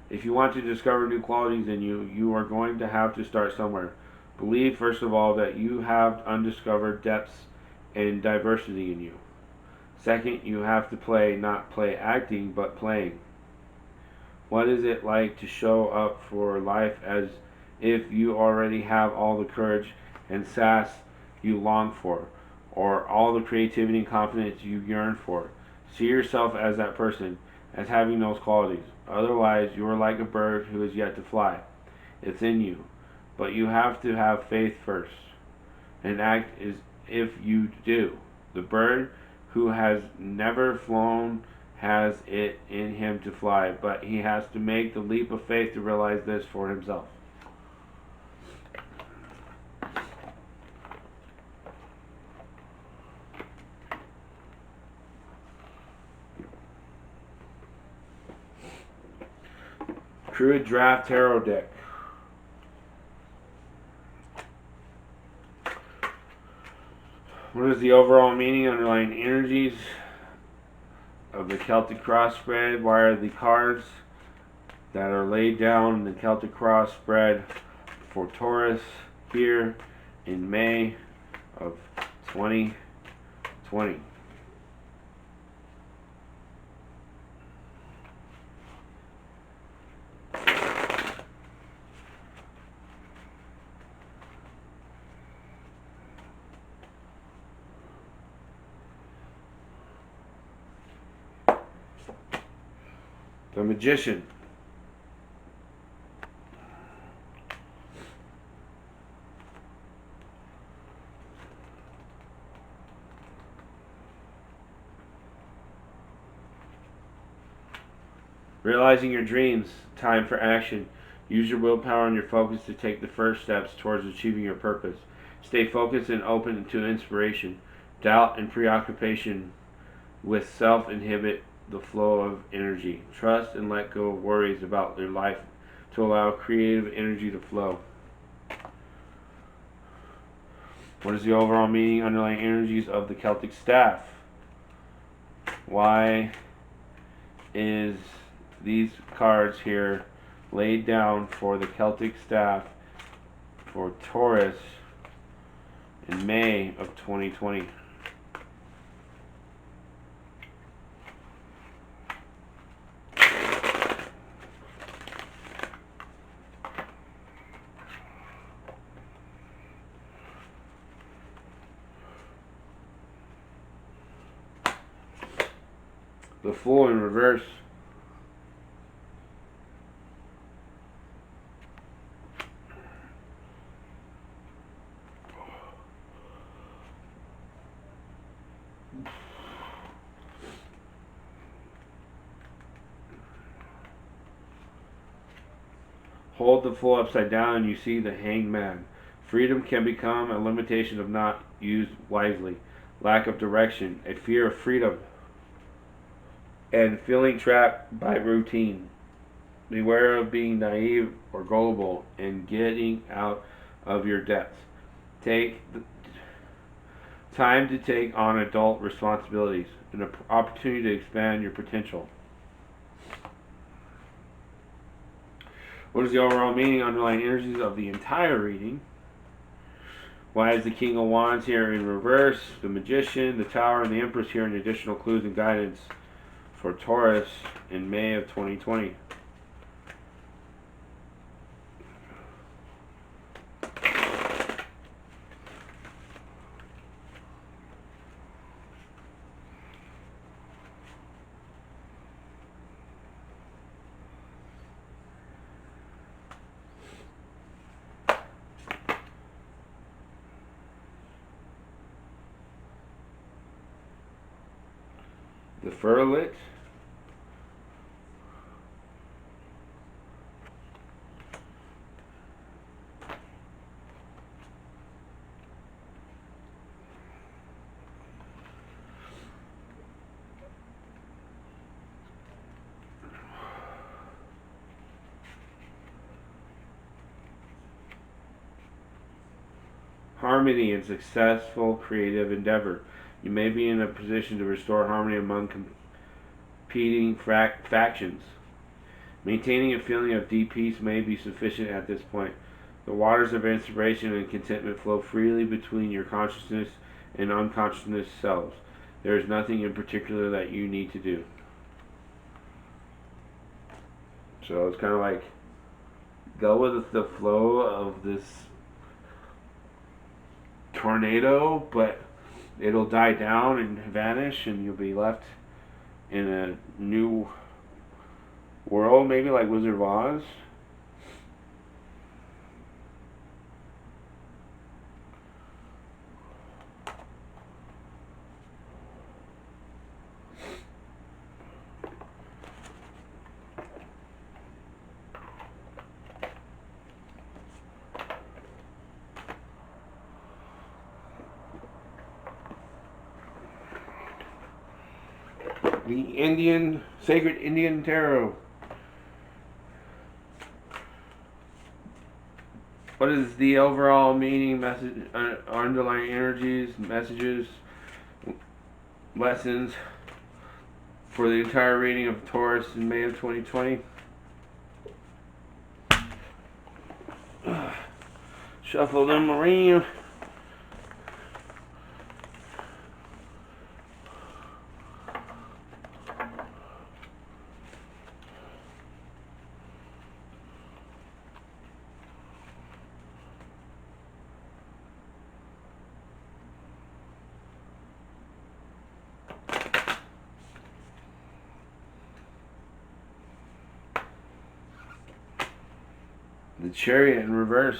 If you want to discover new qualities in you, you are going to have to start somewhere. Believe, first of all, that you have undiscovered depths and diversity in you. Second, you have to play, not play acting, but playing. What is it like to show up for life as if you already have all the courage and sass you long for, or all the creativity and confidence you yearn for? See yourself as that person, as having those qualities. Otherwise, you are like a bird who is yet to fly. It's in you, but you have to have faith first, and act as if you do. The bird who has never flown has it in him to fly, but he has to make the leap of faith to realize this for himself. Druid Draft Tarot Deck. What is the overall meaning, underlying energies of the Celtic Cross spread? Why are the cards that are laid down in the Celtic Cross spread for Taurus here in May of 2020? The Magician. Realizing your dreams. Time for action. Use your willpower and your focus to take the first steps towards achieving your purpose. Stay focused and open to inspiration. Doubt and preoccupation with self inhibit the flow of energy. Trust and let go of worries about your life to allow creative energy to flow. What is the overall meaning, underlying energies of the Celtic staff? Why is these cards here laid down for the Celtic staff for Taurus in May of 2020? The Fool in reverse. Hold the Fool upside down and you see the Hanged Man. Freedom can become a limitation of not used wisely. Lack of direction, a fear of freedom, and feeling trapped by routine. Beware of being naive or gullible and getting out of your depths. Take the time to take on adult responsibilities, an opportunity to expand your potential. What is the overall meaning, underlying energies of the entire reading? Why is the King of Wands here in reverse, the Magician, the Tower, and the Empress here in additional clues and guidance for Taurus in May of 2020? The Furlet, harmony and successful creative endeavor. You may be in a position to restore harmony among competing factions. Maintaining a feeling of deep peace may be sufficient at this point. The waters of inspiration and contentment flow freely between your consciousness and unconsciousness selves. There is nothing in particular that you need to do. So it's kind of like go with the flow of this tornado, but it'll die down and vanish, and you'll be left in a new world, maybe like Wizard of Oz. The Sacred Indian Tarot. What is the overall meaning, message, underlying energies, messages, lessons for the entire reading of Taurus in May of 2020? Shuffle them around. The Chariot in reverse.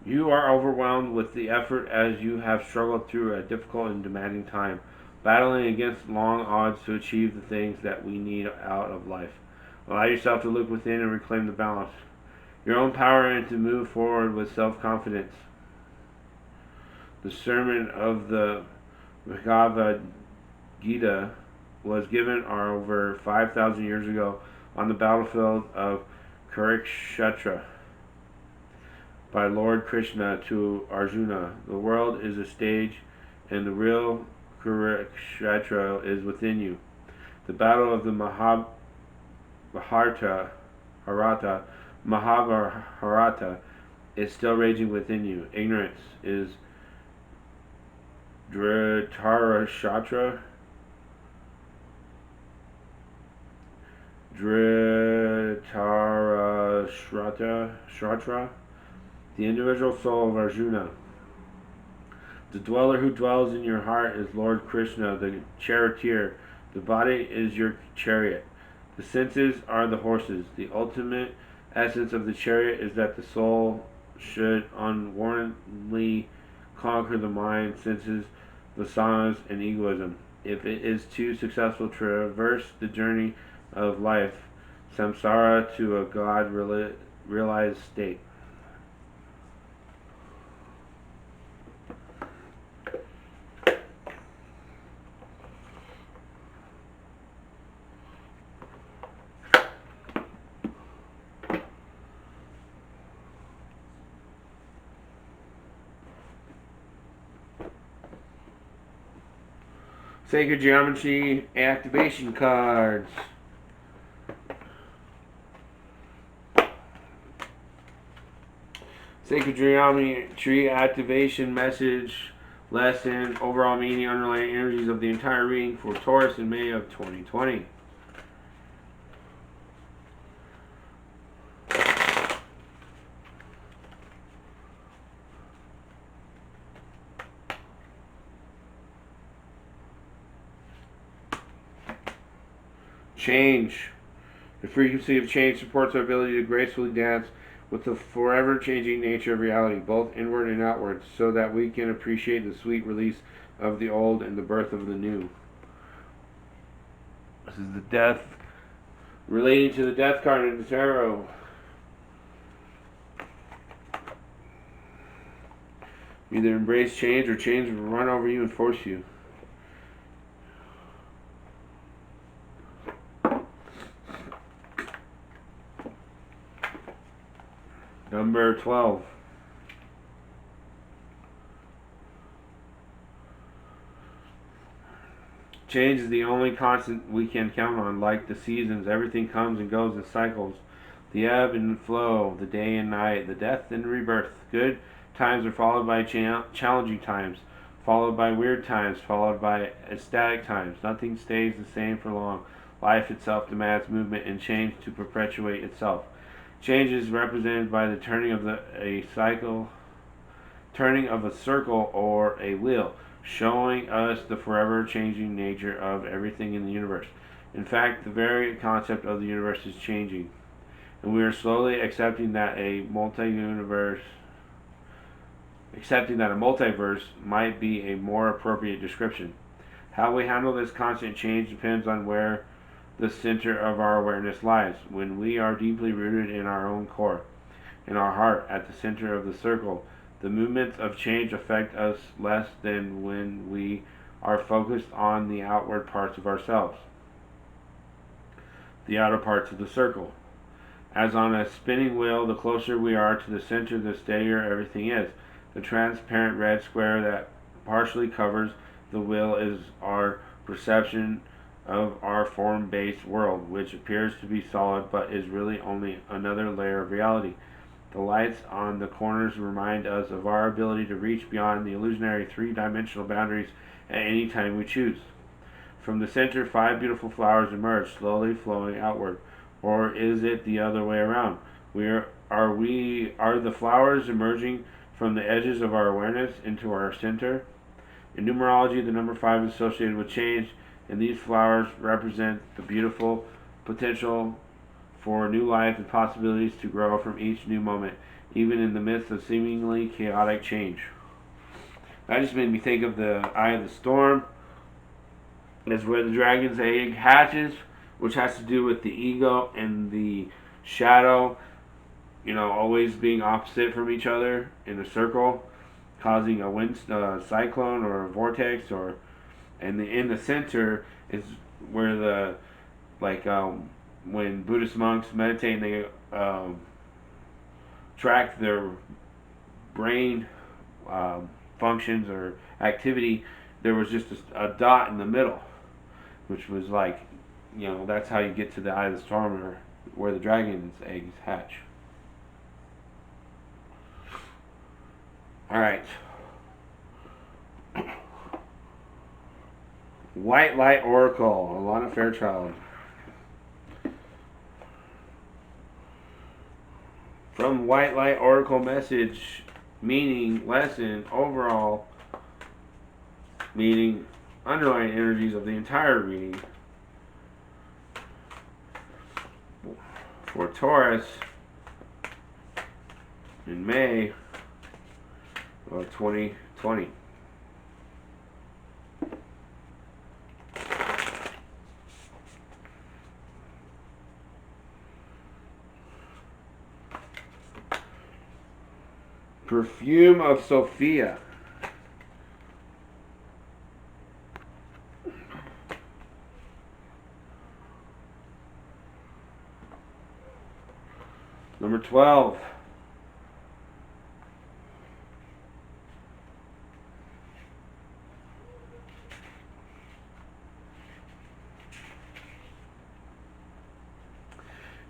You are overwhelmed with the effort as you have struggled through a difficult and demanding time, battling against long odds to achieve the things that we need out of life. Allow yourself to look within and reclaim the balance, your own power, and to move forward with self-confidence. The sermon of the Bhagavad Gita was given over 5,000 years ago on the battlefield of Kurukshetra by Lord Krishna to Arjuna. The world is a stage, and the real Kurukshetra is within you. The battle of the Mahabharata is still raging within you. Ignorance is Dhritarashtra. The individual soul of Arjuna. The dweller who dwells in your heart is Lord Krishna, the charioteer. The body is your chariot. The senses are the horses. The ultimate essence of the chariot is that the soul should unwarrantably conquer the mind, senses, vasanas, and egoism. If it is too successful to traverse the journey of life, samsara, to a God-realized state. Sacred Geometry activation cards. Sacred Geometry activation message, lesson, overall meaning, underlying energies of the entire reading for Taurus in May of 2020. Change. The frequency of change supports our ability to gracefully dance with the forever changing nature of reality, both inward and outward, so that we can appreciate the sweet release of the old and the birth of the new. This is the death, relating to the death card in the tarot. Either embrace change or change will run over you and force you. Number 12. Change is the only constant we can count on. Like the seasons, everything comes and goes in cycles. The ebb and flow, the day and night, the death and rebirth. Good times are followed by challenging times, followed by weird times, followed by ecstatic times. Nothing stays the same for long. Life itself demands movement and change to perpetuate itself. Change is represented by the turning of a circle or a wheel, showing us the forever changing nature of everything in the universe. In fact, the very concept of the universe is changing, and we are slowly accepting that a multiverse might be a more appropriate description. How we handle this constant change depends on where the center of our awareness lies. When we are deeply rooted in our own core, in our heart, at the center of the circle, the movements of change affect us less than when we are focused on the outward parts of ourselves, the outer parts of the circle. As on a spinning wheel, the closer we are to the center, the steadier everything is. The transparent red square that partially covers the wheel is our perception of our form-based world, which appears to be solid but is really only another layer of reality. The lights on the corners remind us of our ability to reach beyond the illusionary three-dimensional boundaries at any time we choose. From the center, 5 beautiful flowers emerge, slowly flowing outward. Or is it the other way around? Are the flowers emerging from the edges of our awareness into our center? In numerology, the number 5 is associated with change, and these flowers represent the beautiful potential for new life and possibilities to grow from each new moment, even in the midst of seemingly chaotic change. That just made me think of the Eye of the Storm. That's where the dragon's egg hatches, which has to do with the ego and the shadow, always being opposite from each other in a circle, causing a wind cyclone or a vortex, and in the center is where the when Buddhist monks meditate and they track their brain functions or activity, there was just a dot in the middle, which was that's how you get to the Eye of the Storm, or where the dragon's eggs hatch. Alright. White Light Oracle, Alana Fairchild. From White Light Oracle message, meaning, lesson, overall meaning, underlying energies of the entire reading for Taurus in May of 2020. Perfume of Sophia. Number 12.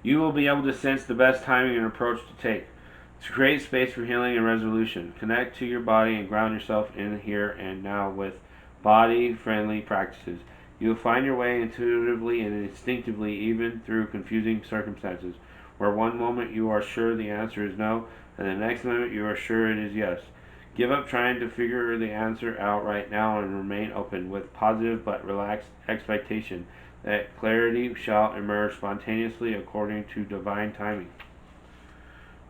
You will be able to sense the best timing and approach to take to create space for healing and resolution. Connect to your body and ground yourself in here and now with body-friendly practices. You will find your way intuitively and instinctively, even through confusing circumstances, where one moment you are sure the answer is no, and the next moment you are sure it is yes. Give up trying to figure the answer out right now and remain open with positive but relaxed expectation that clarity shall emerge spontaneously according to divine timing.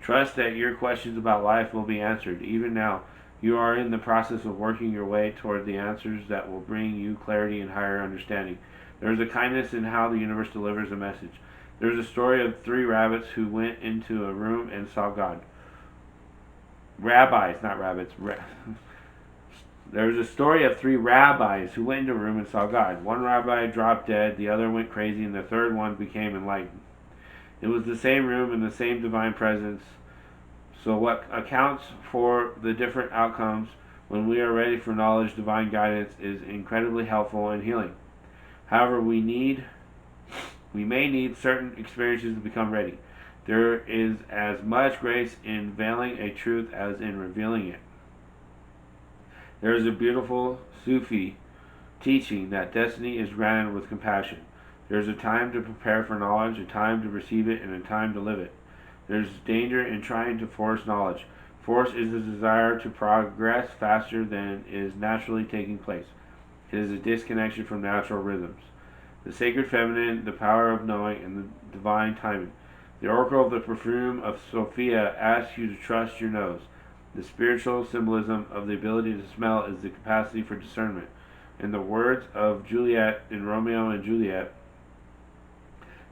Trust that your questions about life will be answered. Even now, you are in the process of working your way toward the answers that will bring you clarity and higher understanding. There is a kindness in how the universe delivers a message. There is a story of three rabbits who went into a room and saw God. Rabbis, not rabbits. There was a story of three rabbis who went into a room and saw God. One rabbi dropped dead, the other went crazy, and the third one became enlightened. It was the same room and the same divine presence. So what accounts for the different outcomes when we are ready for knowledge, divine guidance is incredibly helpful and healing. However, we may need certain experiences to become ready. There is as much grace in veiling a truth as in revealing it. There is a beautiful Sufi teaching that destiny is granted with compassion. There is a time to prepare for knowledge, a time to receive it, and a time to live it. There is danger in trying to force knowledge. Force is the desire to progress faster than is naturally taking place. It is a disconnection from natural rhythms. The sacred feminine, the power of knowing, and the divine timing. The oracle of the perfume of Sophia asks you to trust your nose. The spiritual symbolism of the ability to smell is the capacity for discernment. In the words of Juliet in Romeo and Juliet,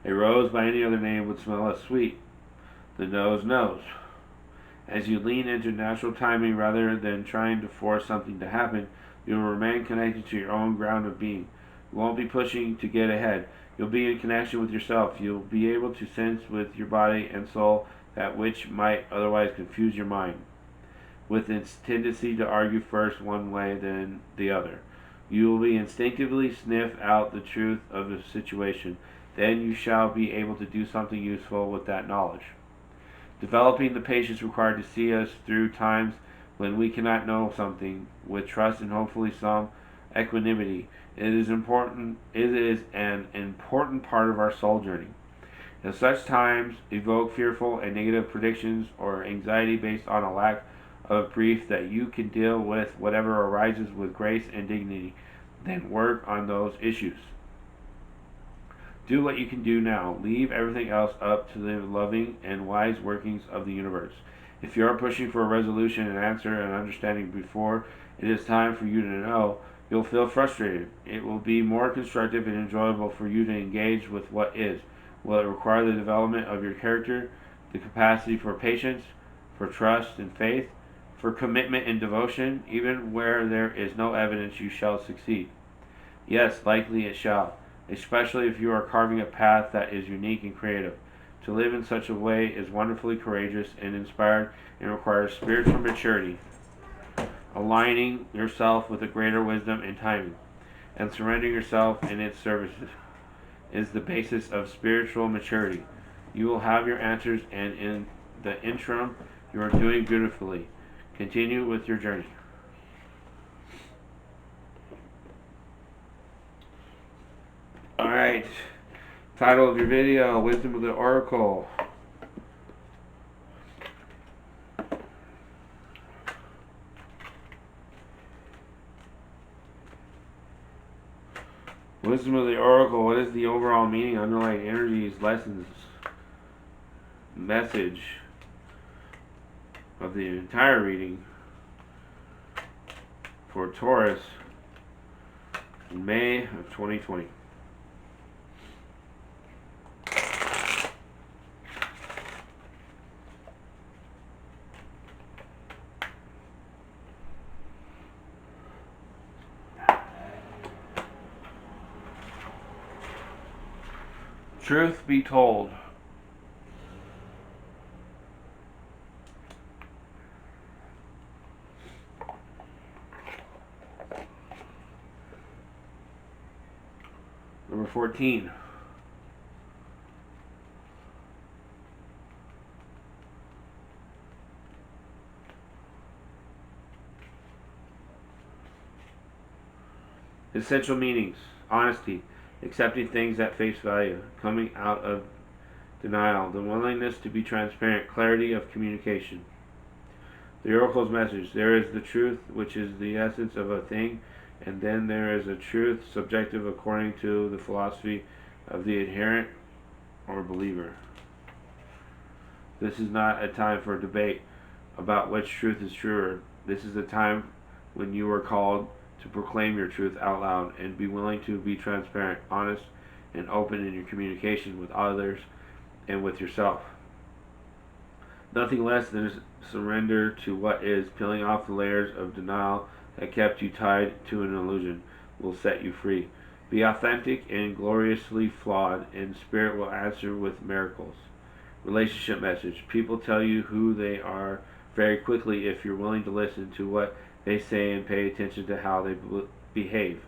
a rose by any other name would smell as sweet. The nose knows. As you lean into natural timing rather than trying to force something to happen, you will remain connected to your own ground of being. You won't be pushing to get ahead. You'll be in connection with yourself. You'll be able to sense with your body and soul that which might otherwise confuse your mind, with its tendency to argue first one way then the other. You will be instinctively sniff out the truth of the situation. Then you shall be able to do something useful with that knowledge. Developing the patience required to see us through times when we cannot know something, with trust and hopefully some equanimity. It is an important part of our soul journey. In such times, evoke fearful and negative predictions or anxiety based on a lack of brief that you can deal with whatever arises with grace and dignity. Then work on those issues. Do what you can do now. Leave everything else up to the loving and wise workings of the universe. If you are pushing for a resolution, an answer, and understanding before it is time for you to know, you'll feel frustrated. It will be more constructive and enjoyable for you to engage with what is. Will it require the development of your character, the capacity for patience, for trust and faith, for commitment and devotion? Even where there is no evidence, you shall succeed. Yes, likely it shall, especially if you are carving a path that is unique and creative. To live in such a way is wonderfully courageous and inspired and requires spiritual maturity, aligning yourself with a greater wisdom and timing, and surrendering yourself in its services is the basis of spiritual maturity. You will have your answers, and in the interim, you are doing beautifully. Continue with your journey. Alright, title of your video, Wisdom of the Oracle. Wisdom of the Oracle, what is the overall meaning, underlying energies, lessons, message of the entire reading for Taurus in May of 2020? Truth be told, number 14. Essential meanings: honesty, accepting things at face value, coming out of denial, the willingness to be transparent, clarity of communication. The Oracle's message: there is the truth, which is the essence of a thing. And then there is a truth, subjective according to the philosophy of the adherent or believer. This is not a time for debate about which truth is truer. This is a time when you are called to proclaim your truth out loud and be willing to be transparent, honest, and open in your communication with others and with yourself. Nothing less than surrender to what is, peeling off the layers of denial that kept you tied to an illusion, will set you free. Be authentic and gloriously flawed, and Spirit will answer with miracles. Relationship message. People tell you who they are very quickly if you're willing to listen to what they say and pay attention to how they behave.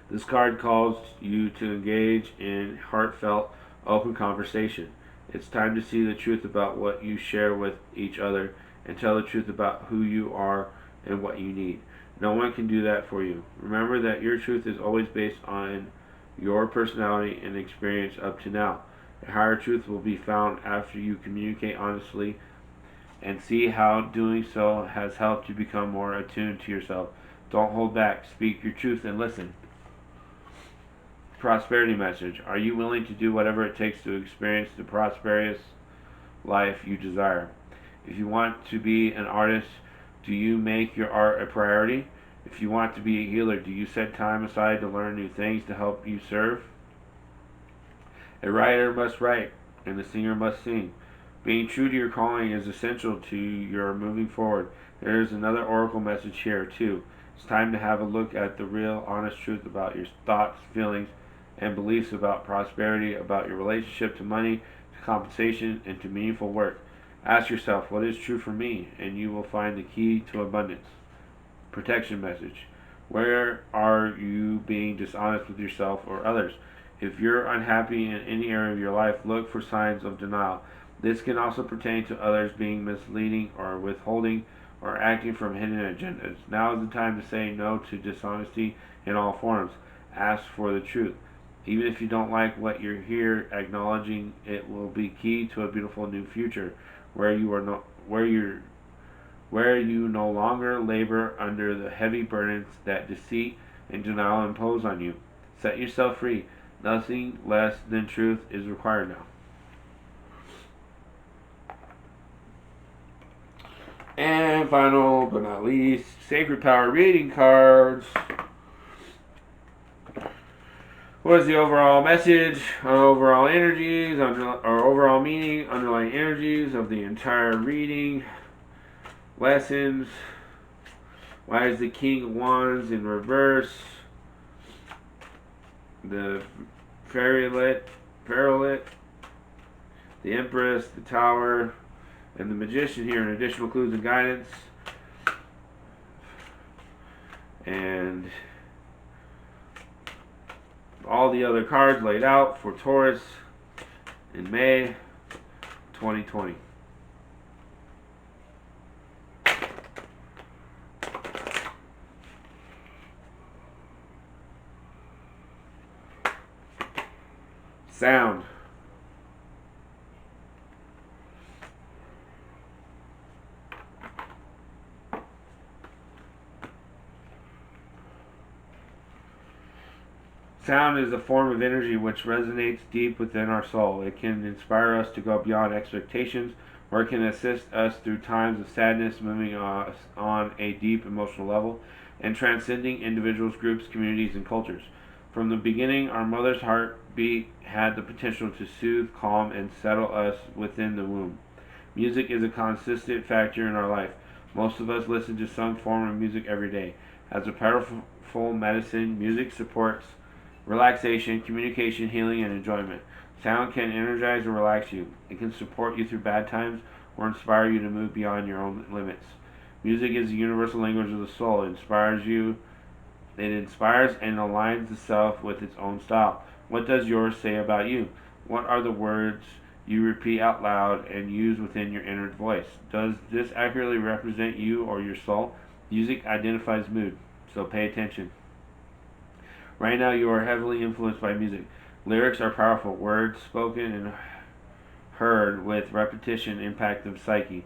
This card calls you to engage in heartfelt, open conversation. It's time to see the truth about what you share with each other and tell the truth about who you are and what you need. No one can do that for you. Remember that your truth is always based on your personality and experience up to now. A higher truth will be found after you communicate honestly and see how doing so has helped you become more attuned to yourself. Don't hold back. Speak your truth and listen. Prosperity message. Are you willing to do whatever it takes to experience the prosperous life you desire? If you want to be an artist, do you make your art a priority? If you want to be a healer, do you set time aside to learn new things to help you serve? A writer must write, and a singer must sing. Being true to your calling is essential to your moving forward. There is another oracle message here, too. It's time to have a look at the real, honest truth about your thoughts, feelings, and beliefs about prosperity, about your relationship to money, to compensation, and to meaningful work. Ask yourself, what is true for me? And you will find the key to abundance. Protection message. Where are you being dishonest with yourself or others? If you're unhappy in any area of your life, look for signs of denial. This can also pertain to others being misleading or withholding or acting from hidden agendas. Now is the time to say no to dishonesty in all forms. Ask for the truth. Even if you don't like what you hear, acknowledging it will be key to a beautiful new future where you no longer labor under the heavy burdens that deceit and denial impose on you. Set yourself free. Nothing less than truth is required now. And final but not least, Sacred Power reading cards. What is the overall message, overall energies, or overall meaning, underlying energies of the entire reading? Lessons. Why is the King of Wands in reverse? The Fairylet, the Empress, the Tower, and the Magician here in additional clues and guidance. And all the other cards laid out for Taurus in May 2020. Sound. Sound is a form of energy which resonates deep within our soul. It can inspire us to go beyond expectations, or it can assist us through times of sadness, moving us on a deep emotional level, and transcending individuals, groups, communities, and cultures. From the beginning, our mother's heartbeat had the potential to soothe, calm, and settle us within the womb. Music is a consistent factor in our life. Most of us listen to some form of music every day. As a powerful medicine, music supports relaxation, communication, healing, and enjoyment. Sound can energize or relax you. It can support you through bad times or inspire you to move beyond your own limits. Music is the universal language of the soul. It inspires and aligns the self with its own style. What does yours say about you? What are the words you repeat out loud and use within your inner voice? Does this accurately represent you or your soul? Music identifies mood, so pay attention. Right now you are heavily influenced by music. Lyrics are powerful. Words spoken and heard with repetition impact the psyche.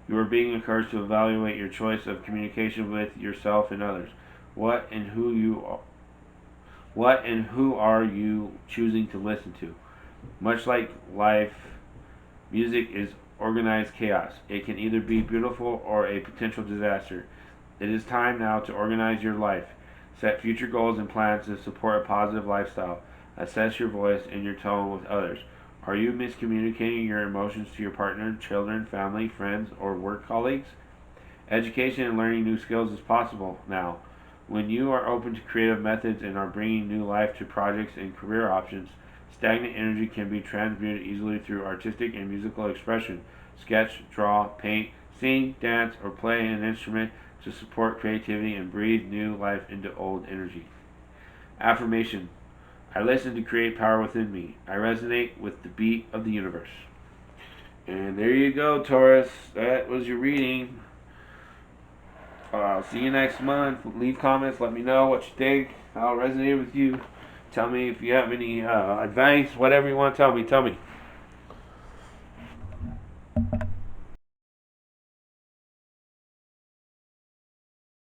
You are being encouraged to evaluate your choice of communication with yourself and others. What and who you are. What and who are you choosing to listen to? Much like life, music is organized chaos. It can either be beautiful or a potential disaster. It is time now to organize your life. Set future goals and plans to support a positive lifestyle. Assess your voice and your tone with others. Are you miscommunicating your emotions to your partner, children, family, friends, or work colleagues? Education and learning new skills is possible now. When you are open to creative methods and are bringing new life to projects and career options, stagnant energy can be transmuted easily through artistic and musical expression. Sketch, draw, paint, sing, dance, or play an instrument to support creativity and breathe new life into old energy. Affirmation: I listen to create power within me. I resonate with the beat of the universe. And there you go, Taurus. That was your reading. I'll see you next month. Leave comments. Let me know what you think. How it resonated with you. Tell me if you have any advice. Whatever you want to tell me. Tell me.